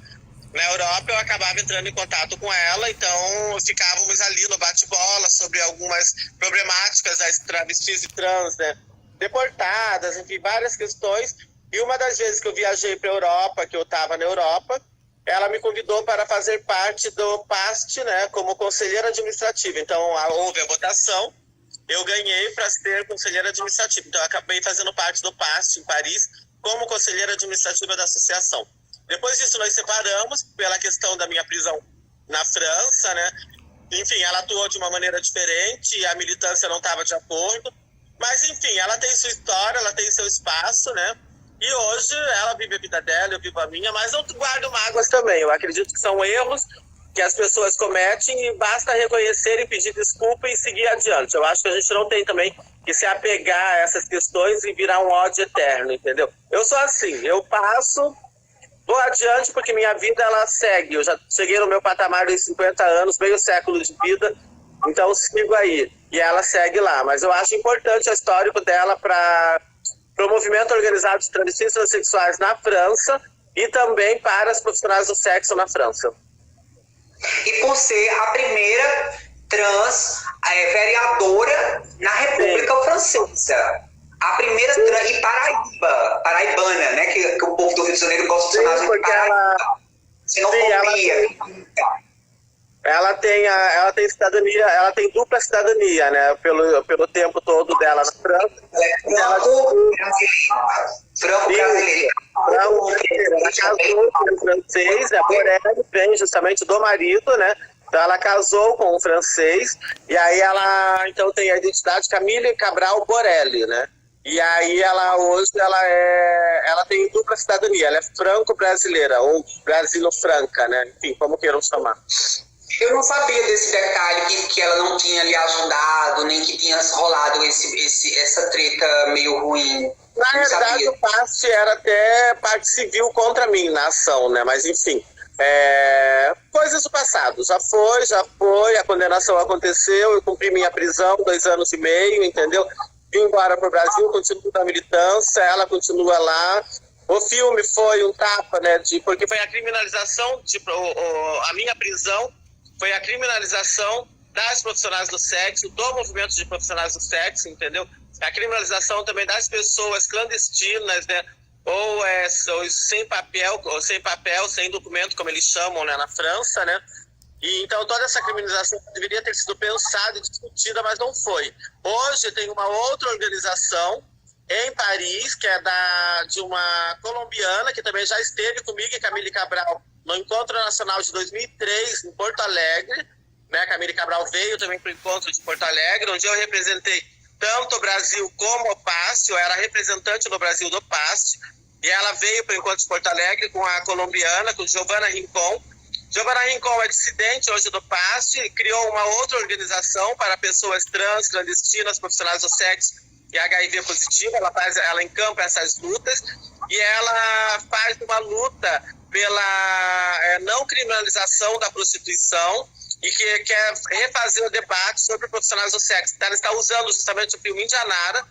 na Europa, eu acabava entrando em contato com ela, então ficávamos ali no bate-bola sobre algumas problemáticas das travestis e trans, né, deportadas, enfim, várias questões. E uma das vezes que eu viajei para a Europa, que eu estava na Europa, ela me convidou para fazer parte do PAST, né, como conselheira administrativa. Então, houve a votação, eu ganhei para ser conselheira administrativa. Então, eu acabei fazendo parte do PAST em Paris como conselheira administrativa da associação. Depois disso, nós separamos pela questão da minha prisão na França, né? Enfim, ela atuou de uma maneira diferente e a militância não estava de acordo. Mas, enfim, ela tem sua história, ela tem seu espaço, né? E hoje ela vive a vida dela, eu vivo a minha, mas eu guardo mágoas também. Eu acredito que são erros que as pessoas cometem e basta reconhecer e pedir desculpa e seguir adiante. Eu acho que a gente não tem também que se apegar a essas questões e virar um ódio eterno, entendeu? Eu sou assim, eu passo... Vou adiante porque minha vida, ela segue. Eu já cheguei no meu patamar de 50 anos, meio século de vida, então sigo aí. E ela segue lá. Mas eu acho importante o histórico dela para o movimento organizado de travestis transexuais na França e também para as profissionais do sexo na França. E por ser a primeira trans vereadora na República Francesa. A primeira trans e paraibana, né? Que o povo do Rio de Janeiro gosta de chamar de Paraíba. Xenofobia. Ela tem cidadania, ela tem dupla cidadania, né? Pelo tempo todo dela na França. Franco-brasileiro. Ela casou com um francês, a Borelli vem justamente do marido, né? Então ela casou com um francês, e aí ela então tem a identidade Camille Cabral Borelli, né? E aí ela tem dupla cidadania, ela é franco-brasileira, ou brasilo-franca, né? Enfim, como queiram chamar. Eu não sabia desse detalhe, que ela não tinha lhe ajudado, nem que tinha rolado essa treta meio ruim. Na verdade, o passe era até parte civil contra mim na ação, né? Mas enfim, coisas do passado. Já foi, a condenação aconteceu, eu cumpri minha prisão, 2 anos e meio, entendeu? Vim embora para o Brasil, continuo na militância, ela continua lá. O filme foi um tapa, né? Porque foi a criminalização, a minha prisão foi a criminalização das profissionais do sexo, do movimento de profissionais do sexo, entendeu? A criminalização também das pessoas clandestinas, né? Ou sem papel, sem documento, como eles chamam, né? Na França, né? E então toda essa criminalização deveria ter sido pensada e discutida, mas não foi. Hoje tem uma outra organização em Paris, que é de uma colombiana, que também já esteve comigo e Camille Cabral no Encontro Nacional de 2003, em Porto Alegre, né? Camille Cabral veio também para o Encontro de Porto Alegre, onde eu representei tanto o Brasil como o PAST, eu era representante do Brasil do PAST, e ela veio para o Encontro de Porto Alegre com a colombiana, com Giovanna Rincon. Giovanna Rincon é dissidente hoje do PAST e criou uma outra organização para pessoas trans, clandestinas, profissionais do sexo e HIV positivo. Ela encampa essas lutas e ela faz uma luta pela não criminalização da prostituição e que quer refazer o debate sobre profissionais do sexo. Então, ela está usando justamente o filme Indianara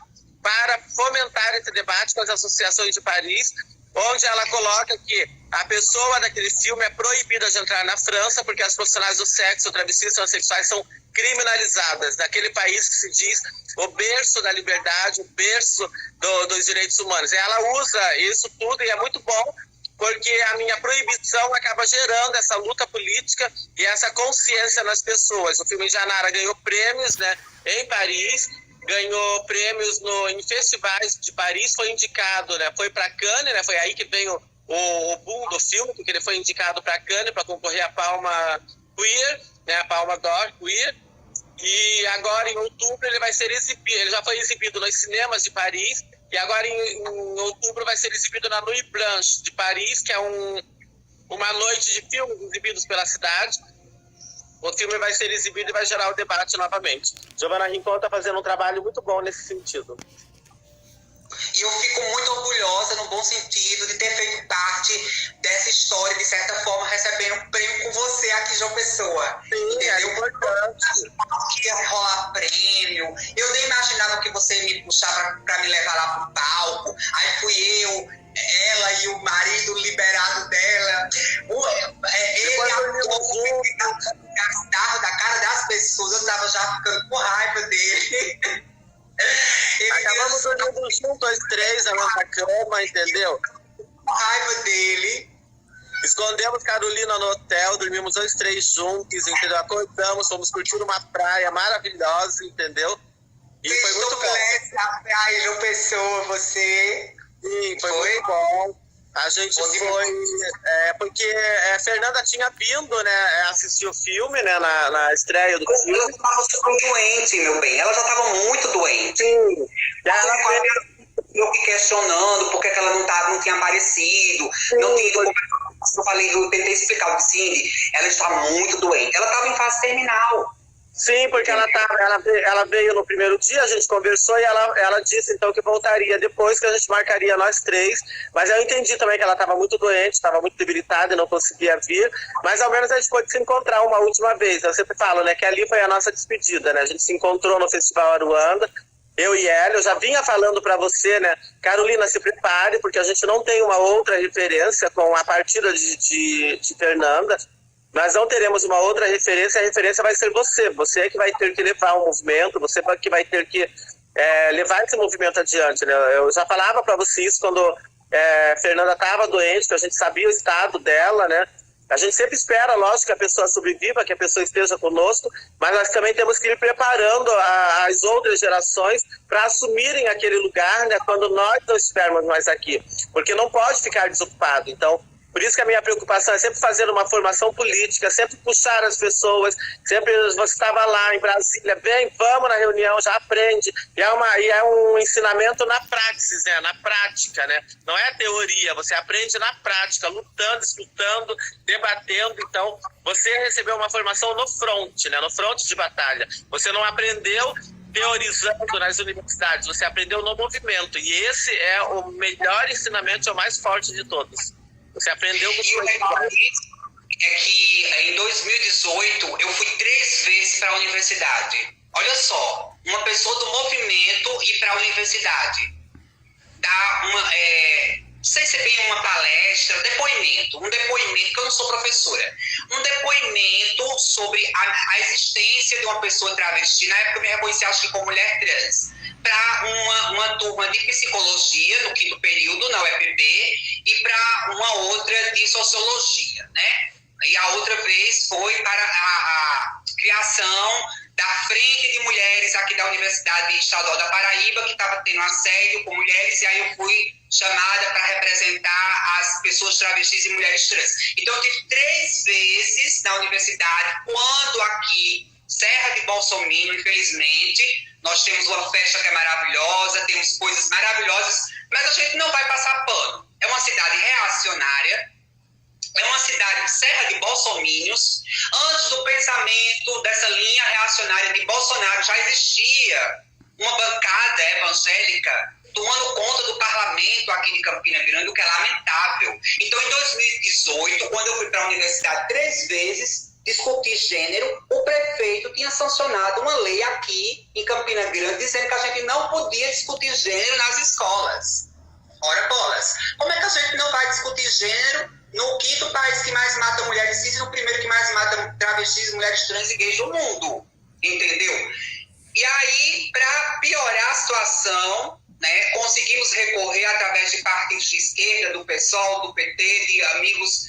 para fomentar esse debate com as associações de Paris, onde ela coloca que a pessoa daquele filme é proibida de entrar na França porque as profissionais do sexo, travestis e transexuais são criminalizadas naquele país que se diz o berço da liberdade, o berço dos direitos humanos. Ela usa isso tudo e é muito bom, porque a minha proibição acaba gerando essa luta política e essa consciência nas pessoas. O filme Janara ganhou prêmios, né, em Paris, ganhou prêmios em festivais de Paris, foi indicado, né, foi para Cannes, né, foi aí que veio o boom do filme, porque ele foi indicado para Cannes para concorrer à Palma Queer, né, a Palma d'Or Queer, e agora em outubro ele vai ser exibido, ele já foi exibido nos cinemas de Paris, e agora em outubro vai ser exibido na Nuit Blanche de Paris, que é uma noite de filmes exibidos pela cidade. O filme vai ser exibido e vai gerar o debate novamente. Giovanna Rincon está fazendo um trabalho muito bom nesse sentido. E eu fico muito orgulhosa, no bom sentido, de ter feito parte dessa história, de certa forma, recebendo um prêmio com você aqui, João Pessoa. Sim, entendeu? É importante. Que ia rolar prêmio. Eu nem imaginava que você me puxava para me levar lá pro palco. Aí fui eu, ela e o marido liberado dela. Ele gastava da cara das pessoas. Eu tava já ficando com raiva dele. Acabamos dormindo juntos, 2, 3, na nossa cama, entendeu? Com raiva dele. Escondemos Carolina no hotel, dormimos 2, 3 juntos, entendeu? Acordamos, fomos curtir uma praia maravilhosa, entendeu? E foi muito bom. A praia, João Pessoa, você. Sim, foi muito bom. A gente foi, porque a Fernanda tinha vindo, né, assistir o filme, né, na estreia do filme. Ela já estava doente, meu bem, ela já estava muito doente. Sim. Eu questionando por que ela não tinha aparecido, não tinha ido. Eu tentei explicar o Cindy, ela está muito doente, ela estava em fase terminal. Sim, porque ela veio no primeiro dia, a gente conversou e ela disse então que voltaria depois, que a gente marcaria nós 3, mas eu entendi também que ela estava muito doente, estava muito debilitada e não conseguia vir, mas ao menos a gente pôde se encontrar uma última vez. Eu sempre falo, né, que ali foi a nossa despedida, né, a gente se encontrou no Festival Aruanda, eu e ela, eu já vinha falando para você, né, Carolina, se prepare, porque a gente não tem uma outra referência com a partida de Fernanda. Nós não teremos uma outra referência, a referência vai ser você. Você é que vai ter que levar o movimento, você é que vai ter que levar esse movimento adiante, né? Eu já falava para você isso quando Fernanda estava doente, que a gente sabia o estado dela, né? A gente sempre espera, lógico, que a pessoa sobreviva, que a pessoa esteja conosco, mas nós também temos que ir preparando as outras gerações para assumirem aquele lugar, né, quando nós não estivermos mais aqui, porque não pode ficar desocupado. Então, por isso que a minha preocupação é sempre fazer uma formação política, sempre puxar as pessoas, sempre você estava lá em Brasília, vem, vamos na reunião, já aprende. E é um ensinamento na praxis, né? Na prática, né? Não é teoria, você aprende na prática, lutando, escutando, debatendo. Então, você recebeu uma formação no front, né? No front de batalha. Você não aprendeu teorizando nas universidades, você aprendeu no movimento. E esse é o melhor ensinamento, é o mais forte de todos. Você aprendeu com o legal é que em 2018 eu fui 3 vezes para a universidade. Olha só, uma pessoa do movimento ir para a universidade. Dar não sei se é bem uma palestra, um depoimento, que eu não sou professora. Um depoimento sobre a existência de uma pessoa travesti. Na época eu me reconheci, acho que como mulher trans. Para uma turma de psicologia, no 5º período, na UEPB, e para uma outra de sociologia, né? E a outra vez foi para a criação da Frente de Mulheres aqui da Universidade Estadual da Paraíba, que estava tendo assédio com mulheres, e aí eu fui chamada para representar as pessoas travestis e mulheres trans. Então eu tive 3 vezes na universidade, quando aqui, Serra de Bolsominion, infelizmente, nós temos uma festa que é maravilhosa, temos coisas maravilhosas, mas a gente não vai passar pano. É uma cidade reacionária, é uma cidade de Serra de Bolsominions. Antes do pensamento dessa linha reacionária de Bolsonaro, já existia uma bancada evangélica tomando conta do parlamento aqui de Campina Grande, o que é lamentável. Então, em 2018, quando eu fui para a universidade 3 vezes, discutir gênero, o prefeito tinha sancionado uma lei aqui em Campina Grande dizendo que a gente não podia discutir gênero nas escolas. Ora bolas, como é que a gente não vai discutir gênero no 5º país que mais mata mulheres cis e no 1º que mais mata travestis, mulheres trans e gays do mundo? Entendeu? E aí, para piorar a situação, né, conseguimos recorrer através de partidos de esquerda, do PSOL, do PT, de amigos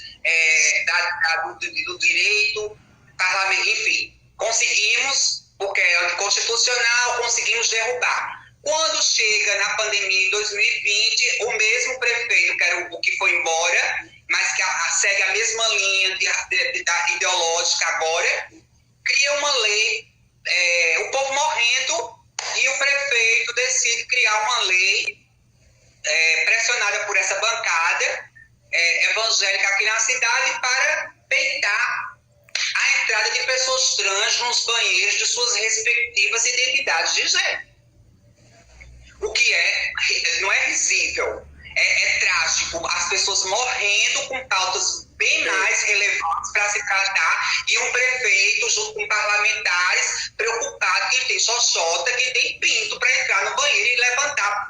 do direito, parlamento, enfim, conseguimos, porque é anticonstitucional, conseguimos derrubar. Quando chega na pandemia em 2020, o mesmo prefeito, que era o que foi embora, mas que segue a mesma linha ideológica agora, cria uma lei, o povo morrendo, e o prefeito decide criar uma lei pressionada por essa bancada evangélica aqui na cidade para peitar a entrada de pessoas trans nos banheiros de suas respectivas identidades de gênero. O que não é risível, é trágico. As pessoas morrendo com pautas bem mais relevantes para se tratar, e um prefeito junto com parlamentares preocupado que tem xoxota, que tem pinto para entrar no banheiro e levantar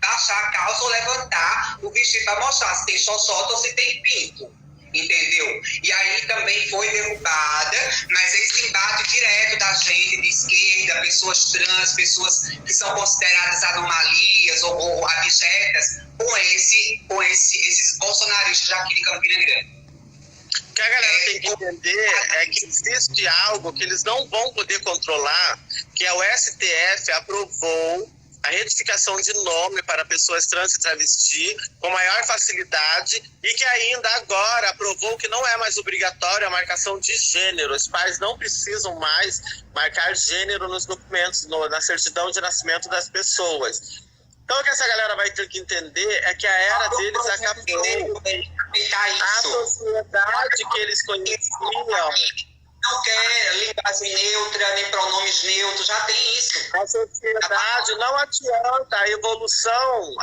baixar a calça ou levantar o vestido para mostrar se tem xoxota ou se tem pinto. Entendeu? E aí também foi derrubada, mas esse embate direto da gente de esquerda, pessoas trans, pessoas que são consideradas anomalias ou abjetas, com esses bolsonaristas aqui de Campina Grande. O que a galera tem que entender é que existe algo que eles não vão poder controlar, que é o STF aprovou a retificação de nome para pessoas trans e travesti com maior facilidade, e que ainda agora aprovou que não é mais obrigatória a marcação de gênero. Os pais não precisam mais marcar gênero nos documentos, na certidão de nascimento das pessoas. Então o que essa galera vai ter que entender é que a era deles acabou. A sociedade que eles conheciam não quer linguagem neutra, nem pronomes neutros, já tem isso. A sociedade não adianta. A revolução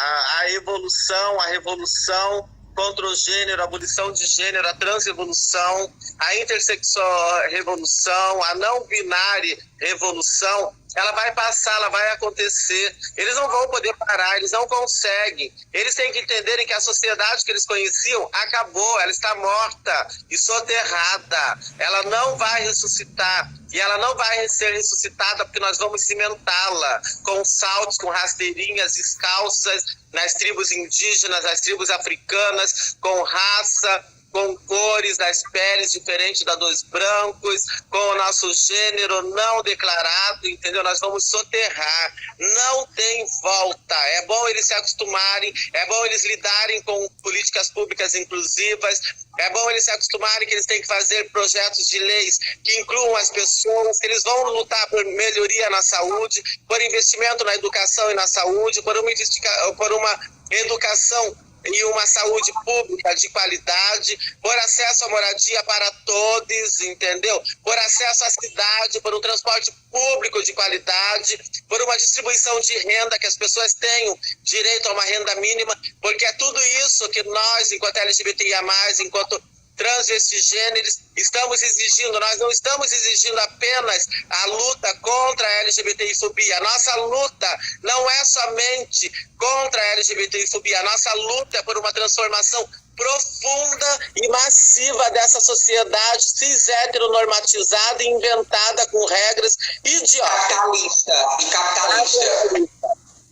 contra o gênero, a abolição de gênero, a transrevolução, a intersexual revolução, a não binária revolução, ela vai passar, ela vai acontecer. Eles não vão poder parar, eles não conseguem. Eles têm que entenderem que a sociedade que eles conheciam acabou, ela está morta e soterrada. Ela não vai ressuscitar. E ela não vai ser ressuscitada porque nós vamos cimentá-la com saltos, com rasteirinhas descalças nas tribos indígenas, nas tribos africanas, com raça, com cores das peles diferentes da dos brancos, com o nosso gênero não declarado, entendeu? Nós vamos soterrar, não tem volta. É bom eles se acostumarem, é bom eles lidarem com políticas públicas inclusivas, é bom eles se acostumarem que eles têm que fazer projetos de leis que incluam as pessoas, que eles vão lutar por melhoria na saúde, por investimento na educação e na saúde, por uma educação e uma saúde pública de qualidade, por acesso à moradia para todos, entendeu? Por acesso à cidade, por um transporte público de qualidade, por uma distribuição de renda, que as pessoas tenham direito a uma renda mínima, porque é tudo isso que nós, enquanto LGBTIA+, enquanto transvestigêneros, estamos exigindo. Nós não estamos exigindo apenas a luta contra a LGBTI-fobia. A nossa luta não é somente contra a LGBTI-fobia. A nossa luta é por uma transformação profunda e massiva dessa sociedade cis-heteronormatizada e inventada com regras idiotas. Capitalista.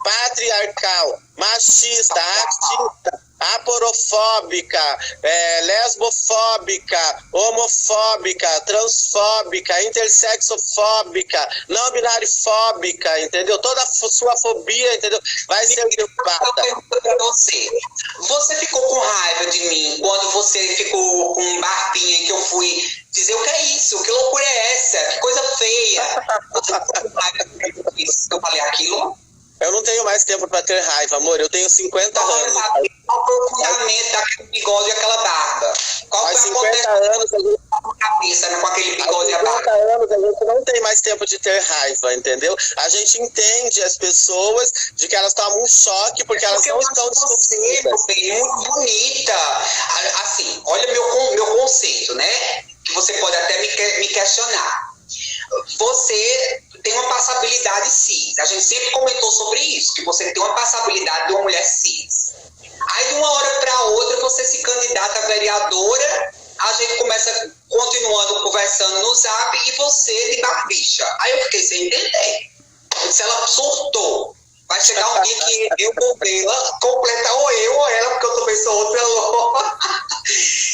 Patriarcal, machista, racista, aporofóbica, lesbofóbica, homofóbica, transfóbica, intersexofóbica, não binarifóbica, entendeu? Toda a sua fobia, entendeu? Vai ser derrubada. Você ficou com raiva de mim quando você ficou com um barbinha que eu fui dizer o que é isso? Que loucura é essa? Que coisa feia. Você ficou com raiva de mim que eu falei aquilo? Eu não tenho mais tempo para ter raiva, amor. Eu tenho 50 anos. Qual foi o fundamento daquele bigode e aquela barba? Qual faz foi 50 anos a gente... cabeça, com aquele bigode e a barba? 50 anos a gente não tem mais tempo de ter raiva, entendeu? A gente entende as pessoas de que elas tomam um choque porque elas não estão disponíveis. Muito bonita. Assim, olha meu conceito, né? Que você pode até me questionar. Você tem uma passabilidade cis. A gente sempre comentou sobre isso, que você tem uma passabilidade de uma mulher cis. Aí, de uma hora para outra, você se candidata a vereadora, a gente começa continuando conversando no Zap e você de barbicha. Aí eu fiquei sem entender. Se ela surtou, vai chegar um dia que eu vou vê-la completar ou eu ou ela, porque eu também sou outra louca.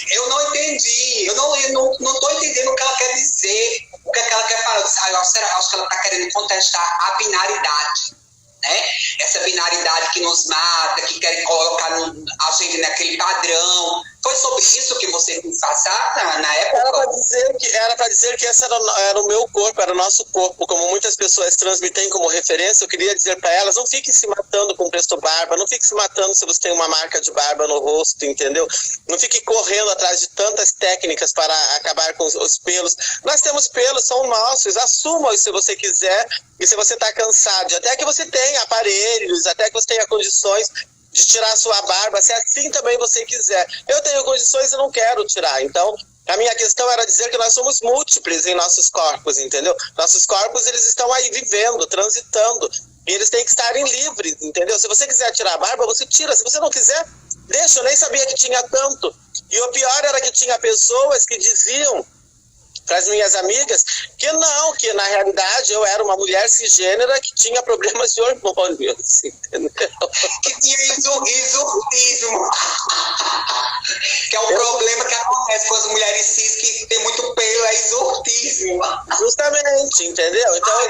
Eu não entendi. Eu não tô entendendo o que ela quer dizer, o que ela quer falar. Eu disse, acho que ela está querendo contestar a binaridade, né? Essa binaridade que nos mata, que quer colocar a gente naquele padrão. Foi sobre isso que você quis passar na época? Era para dizer que esse era o meu corpo, era o nosso corpo. Como muitas pessoas transmitem como referência, eu queria dizer para elas, não fiquem se matando com preço barba, não fiquem se matando se você tem uma marca de barba no rosto, entendeu? Não fique correndo atrás de tantas técnicas para acabar com os pelos. Nós temos pelos, são nossos, assuma-os se você quiser, e se você está cansado, até que você tenha aparelhos, até que você tenha condições de tirar a sua barba, se assim também você quiser. Eu tenho condições e não quero tirar. Então, a minha questão era dizer que nós somos múltiplos em nossos corpos, entendeu? Nossos corpos, eles estão aí vivendo, transitando, e eles têm que estarem livres, entendeu? Se você quiser tirar a barba, você tira. Se você não quiser, deixa. Eu nem sabia que tinha tanto. E o pior era que tinha pessoas que diziam para as minhas amigas que na realidade eu era uma mulher cisgênera que tinha problemas de hormônios, entendeu? Que tinha exorcismo. Que é um problema que acontece com as mulheres cis que tem muito pelo, é exorcismo. Justamente, entendeu? Então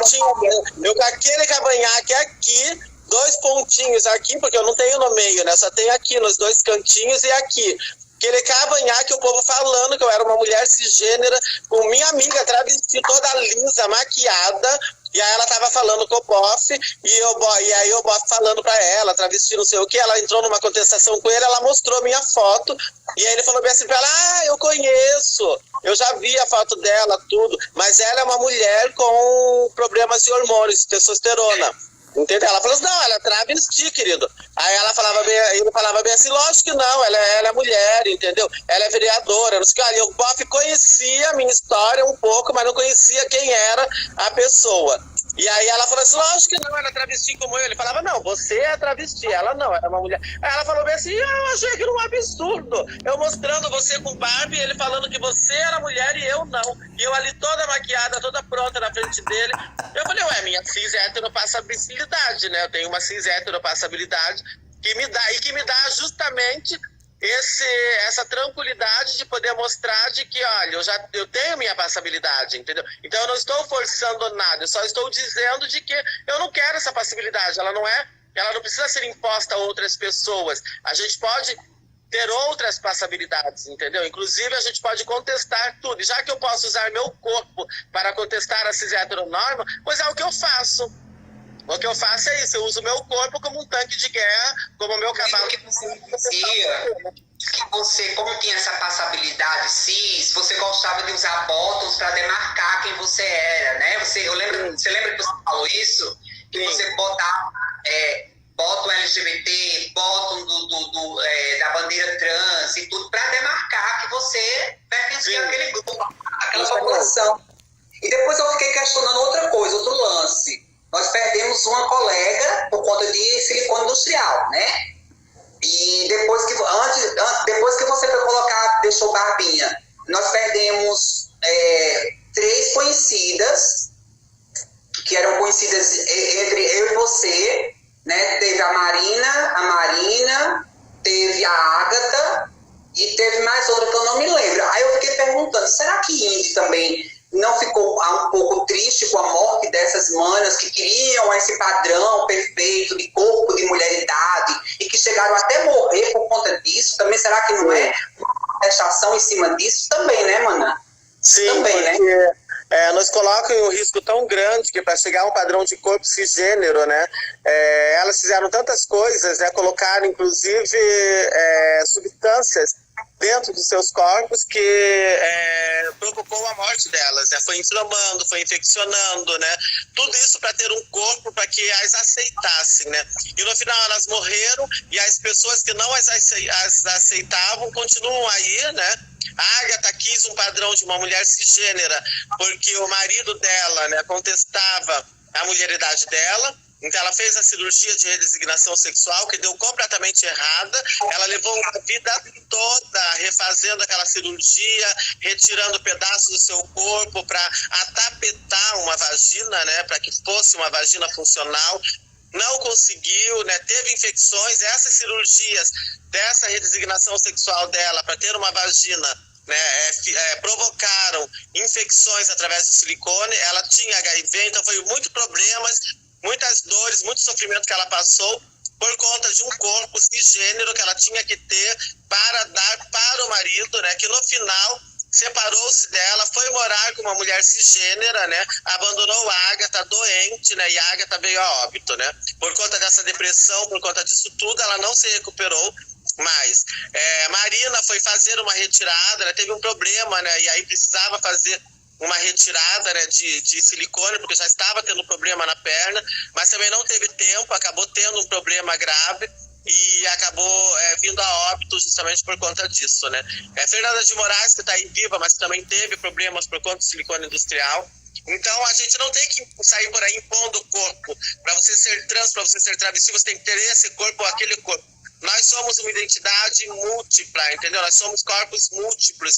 eu com aquele cavanhaque aqui, 2 pontinhos aqui, porque eu não tenho no meio, né? Só tenho aqui nos 2 cantinhos e aqui. Aquele cavanhaque, o povo falando que eu era uma mulher cisgênera, com minha amiga travesti toda lisa, maquiada, e aí ela tava falando com o bofe, e aí o bofe falando pra ela, travesti não sei o que, ela entrou numa contestação com ele, ela mostrou minha foto, e aí ele falou bem assim pra ela, eu conheço, eu já vi a foto dela, tudo, mas ela é uma mulher com problemas de hormônios, testosterona. Entendeu? Ela falou assim, não, ela é travesti, querido. Aí ele falava bem assim, lógico que não, ela é mulher, entendeu? Ela é vereadora, não sei o que. Olha, o bofe conhecia a minha história um pouco, mas não conhecia quem era a pessoa. E aí ela falou assim, lógico que não, ela é travesti como eu. Ele falava, não, você é travesti, ela não, ela é uma mulher. Aí ela falou bem assim, eu achei aquilo um absurdo. Eu mostrando você com Barbie, ele falando que você era mulher e eu não. E eu ali toda maquiada, toda pronta na frente dele. Eu falei, ué, minha cis-heteropassabilidade, né? Eu tenho uma cis-heteropassabilidade que me dá justamente essa tranquilidade de poder mostrar de que, olha, eu tenho minha passabilidade, entendeu? Então eu não estou forçando nada, eu só estou dizendo de que eu não quero essa passabilidade, ela não precisa ser imposta a outras pessoas. A gente pode ter outras passabilidades, entendeu? Inclusive, a gente pode contestar tudo. E já que eu posso usar meu corpo para contestar a cis-heteronorma, pois é o que eu faço. O que eu faço é isso, eu uso meu corpo como um tanque de guerra, como o meu cavalo. Que você dizia que você, como tinha essa passabilidade cis, você gostava de usar bottoms para demarcar quem você era, né? Você lembra que você falou isso? Que Sim. você botava bottom LGBT, bottom da bandeira trans e tudo para demarcar que você pertencia àquele grupo, àquela população. E depois eu fiquei questionando outra coisa, outro lance. Nós perdemos uma colega por conta de silicone industrial, né? E depois que você foi colocar, deixou barbinha, nós perdemos 3 conhecidas, que eram conhecidas entre eu e você, né? Teve a Marina, teve a Ágata e teve mais outra que eu não me lembro. Aí eu fiquei perguntando, será que Indy também não ficou um pouco triste com a morte dessas manas que queriam esse padrão perfeito de corpo de mulheridade e que chegaram até morrer por conta disso? Também será que não é uma contestação em cima disso também, né, mana? Sim, também, porque, né? Nos colocam em um risco tão grande que para chegar a um padrão de corpo cisgênero, né? Elas fizeram tantas coisas, né? Colocaram, inclusive, substâncias dentro dos seus corpos que provocou a morte delas, né? Foi inflamando, foi infeccionando, né? Tudo isso para ter um corpo para que as aceitassem, né? E no final elas morreram e as pessoas que não as aceitavam continuam aí, né? A Ágata quis um padrão de uma mulher cisgênera porque o marido dela, né, contestava a mulheridade dela. Então ela fez a cirurgia de redesignação sexual, que deu completamente errada. Ela levou uma vida toda refazendo aquela cirurgia, retirando pedaços do seu corpo para atapetar uma vagina, né, para que fosse uma vagina funcional. Não conseguiu, né, teve infecções. Essas cirurgias dessa redesignação sexual dela para ter uma vagina, né, provocaram infecções através do silicone. Ela tinha HIV, então foi muitos problemas, muitas dores, muito sofrimento que ela passou por conta de um corpo cisgênero que ela tinha que ter para dar para o marido, né, que no final separou-se dela, foi morar com uma mulher cisgênera, né, abandonou a Ágata doente, né, e a Ágata veio a óbito, né, por conta dessa depressão, por conta disso tudo, ela não se recuperou mais. Marina foi fazer uma retirada, né, teve um problema, né, e aí precisava fazer uma retirada, né, de silicone, porque já estava tendo problema na perna, mas também não teve tempo, acabou tendo um problema grave e acabou vindo a óbito justamente por conta disso, né. Fernanda de Moraes, que está aí viva, mas também teve problemas por conta do silicone industrial. Então a gente não tem que sair por aí impondo o corpo. Para você ser trans, para você ser travesti, você tem que ter esse corpo ou aquele corpo. Nós somos uma identidade múltipla, entendeu? Nós somos corpos múltiplos.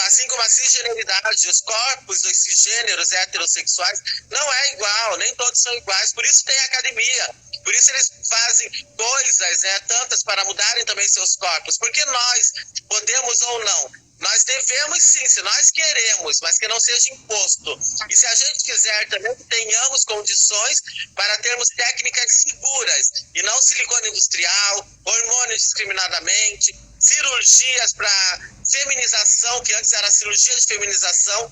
Assim como a cisgeneridade, os corpos dos cisgêneros heterossexuais não é igual, nem todos são iguais. Por isso tem academia. Por isso eles fazem coisas, tantas para mudarem também seus corpos. Porque nós podemos ou não. Nós devemos sim, se nós queremos, mas que não seja imposto. E se a gente quiser também que tenhamos condições para termos técnicas seguras e não silicone industrial, hormônio discriminadamente, cirurgias para feminização, que antes era cirurgia de feminização,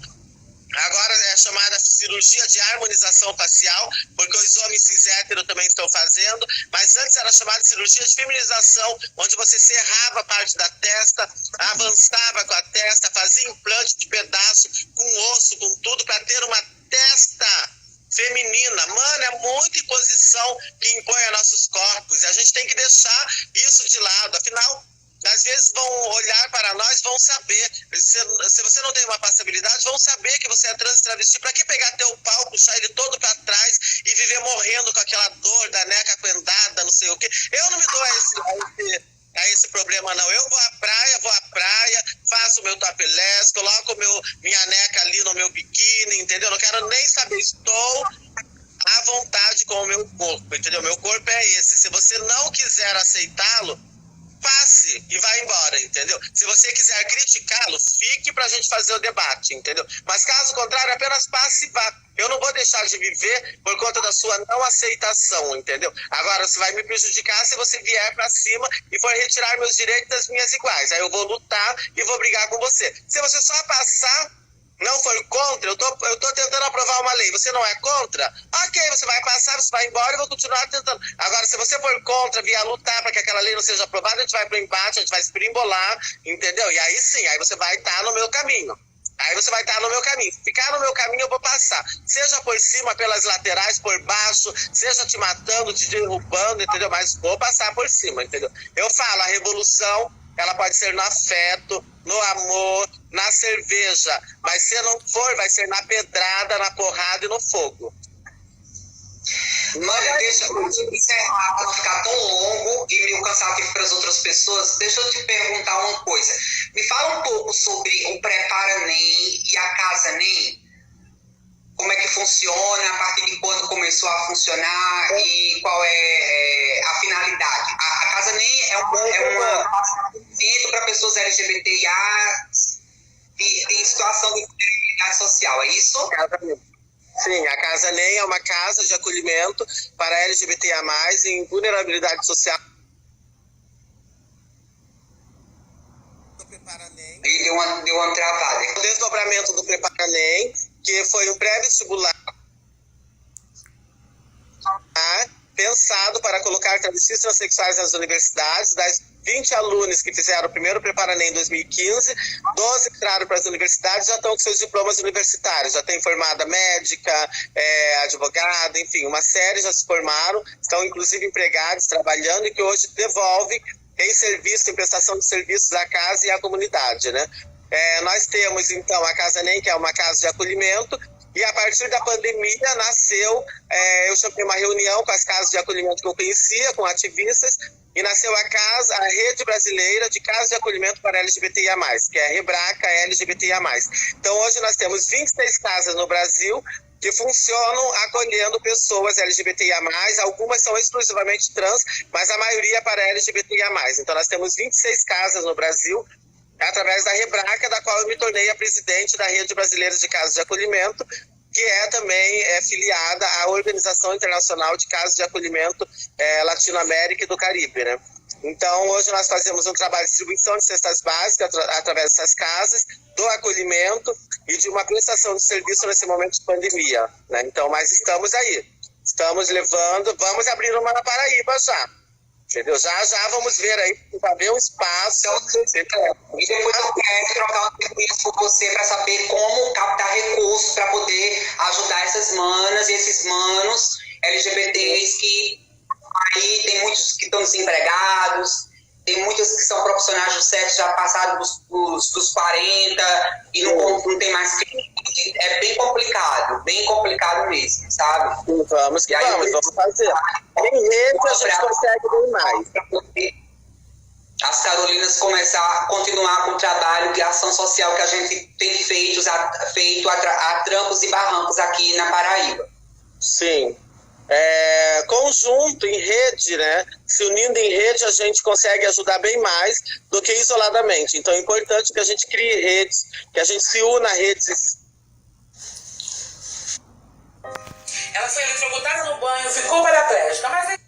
agora é chamada cirurgia de harmonização facial, porque os homens cis hétero também estão fazendo, mas antes era chamada de cirurgia de feminização, onde você serrava parte da testa, avançava com a testa, fazia implante de pedaço, com osso, com tudo, para ter uma testa feminina. Mano, é muita imposição que impõe a nossos corpos, e a gente tem que deixar isso de lado. Afinal, às vezes vão olhar para nós, vão saber, se você não tem uma passabilidade, vão saber que você é trans e travesti. Para que pegar teu pau, puxar ele todo para trás e viver morrendo com aquela dor da neca coendada, não sei o quê? Eu não me dou a esse problema, não. Eu vou à praia, faço o meu topless, coloco minha neca ali no meu biquíni, entendeu? Não quero nem saber, estou à vontade com o meu corpo, entendeu? Meu corpo é esse. Se você não quiser aceitá-lo, passe e vai embora, entendeu? Se você quiser criticá-lo, fique pra gente fazer o debate, entendeu? Mas caso contrário, apenas passe e vá. Eu não vou deixar de viver por conta da sua não aceitação, entendeu? Agora, você vai me prejudicar se você vier pra cima e for retirar meus direitos das minhas iguais. Aí eu vou lutar e vou brigar com você. Se você só passar, não for contra, eu tô tentando aprovar uma lei, você não é contra? Ok, você vai passar, você vai embora e eu vou continuar tentando. Agora, se você for contra, vier lutar para que aquela lei não seja aprovada, a gente vai pro embate, a gente vai se perimbolar, entendeu? E aí sim, aí você vai estar no meu caminho. Aí você vai estar no meu caminho. Ficar no meu caminho, eu vou passar. Seja por cima, pelas laterais, por baixo, seja te matando, te derrubando, entendeu? Mas vou passar por cima, entendeu? Eu falo, a revolução, ela pode ser no afeto, no amor, na cerveja. Mas se não for, vai ser na pedrada, na porrada e no fogo. Mano, deixa eu encerrar para não ficar tão longo e meio cansativo para as outras pessoas. Deixa eu te perguntar uma coisa. Me fala um pouco sobre o Prepara NEM e a Casa NEM. Como é que funciona, a partir de quando começou a funcionar e qual é a finalidade. A Casa NEM é um evento para pessoas LGBTIA em situação de vulnerabilidade social, é isso? Sim, a Casa NEM é uma casa de acolhimento para LGBTIA+, em vulnerabilidade social. E deu uma travada. O desdobramento do Prepara NEM, que foi um pré-vestibular pensado para colocar travestis transexuais nas universidades. Das 20 alunos que fizeram o primeiro Prepara NEM em 2015, 12 entraram para as universidades, já estão com seus diplomas universitários, já tem formada médica, advogada, enfim, uma série já se formaram, estão inclusive empregados, trabalhando, e que hoje devolvem em serviço, em prestação de serviços à casa e à comunidade, né? Nós temos, então, a Casa NEM, que é uma casa de acolhimento, e a partir da pandemia nasceu, eu chamei uma reunião com as casas de acolhimento que eu conhecia, com ativistas, e nasceu a Rede Brasileira de Casas de Acolhimento para LGBTIA+, que é a Rebraca LGBTIA+. Então, hoje nós temos 26 casas no Brasil que funcionam acolhendo pessoas LGBTIA+, algumas são exclusivamente trans, mas a maioria é para LGBTIA+. Então, nós temos 26 casas no Brasil, através da Rebraca, da qual eu me tornei a presidente da Rede Brasileira de Casas de Acolhimento, que é também filiada à Organização Internacional de Casas de Acolhimento Latinoamérica e do Caribe, né? Então, hoje nós fazemos um trabalho de distribuição de cestas básicas através dessas casas, do acolhimento e de uma prestação de serviço nesse momento de pandemia, né? Então, mas estamos aí, estamos levando, vamos abrir uma na Paraíba já. Entendeu? Já vamos ver aí, para ver um espaço. E depois eu quero trocar uma pergunta com você para saber como captar recursos para poder ajudar essas manas e esses manos LGBTs que aí tem muitos que estão desempregados, tem muitos que são profissionais do sexo já passados dos 40 e não tem mais cliente. É bem complicado mesmo, sabe? Vamos fazer. Em rede a gente consegue bem mais. As Carolinas continuar com o trabalho de ação social que a gente tem feito a trancos e barrancos aqui na Paraíba. Sim. Conjunto, em rede, né? Se unindo em rede, a gente consegue ajudar bem mais do que isoladamente. Então é importante que a gente crie redes, que a gente se una a redes. Ela foi eletrocutada no banho, ficou paraplégica, mas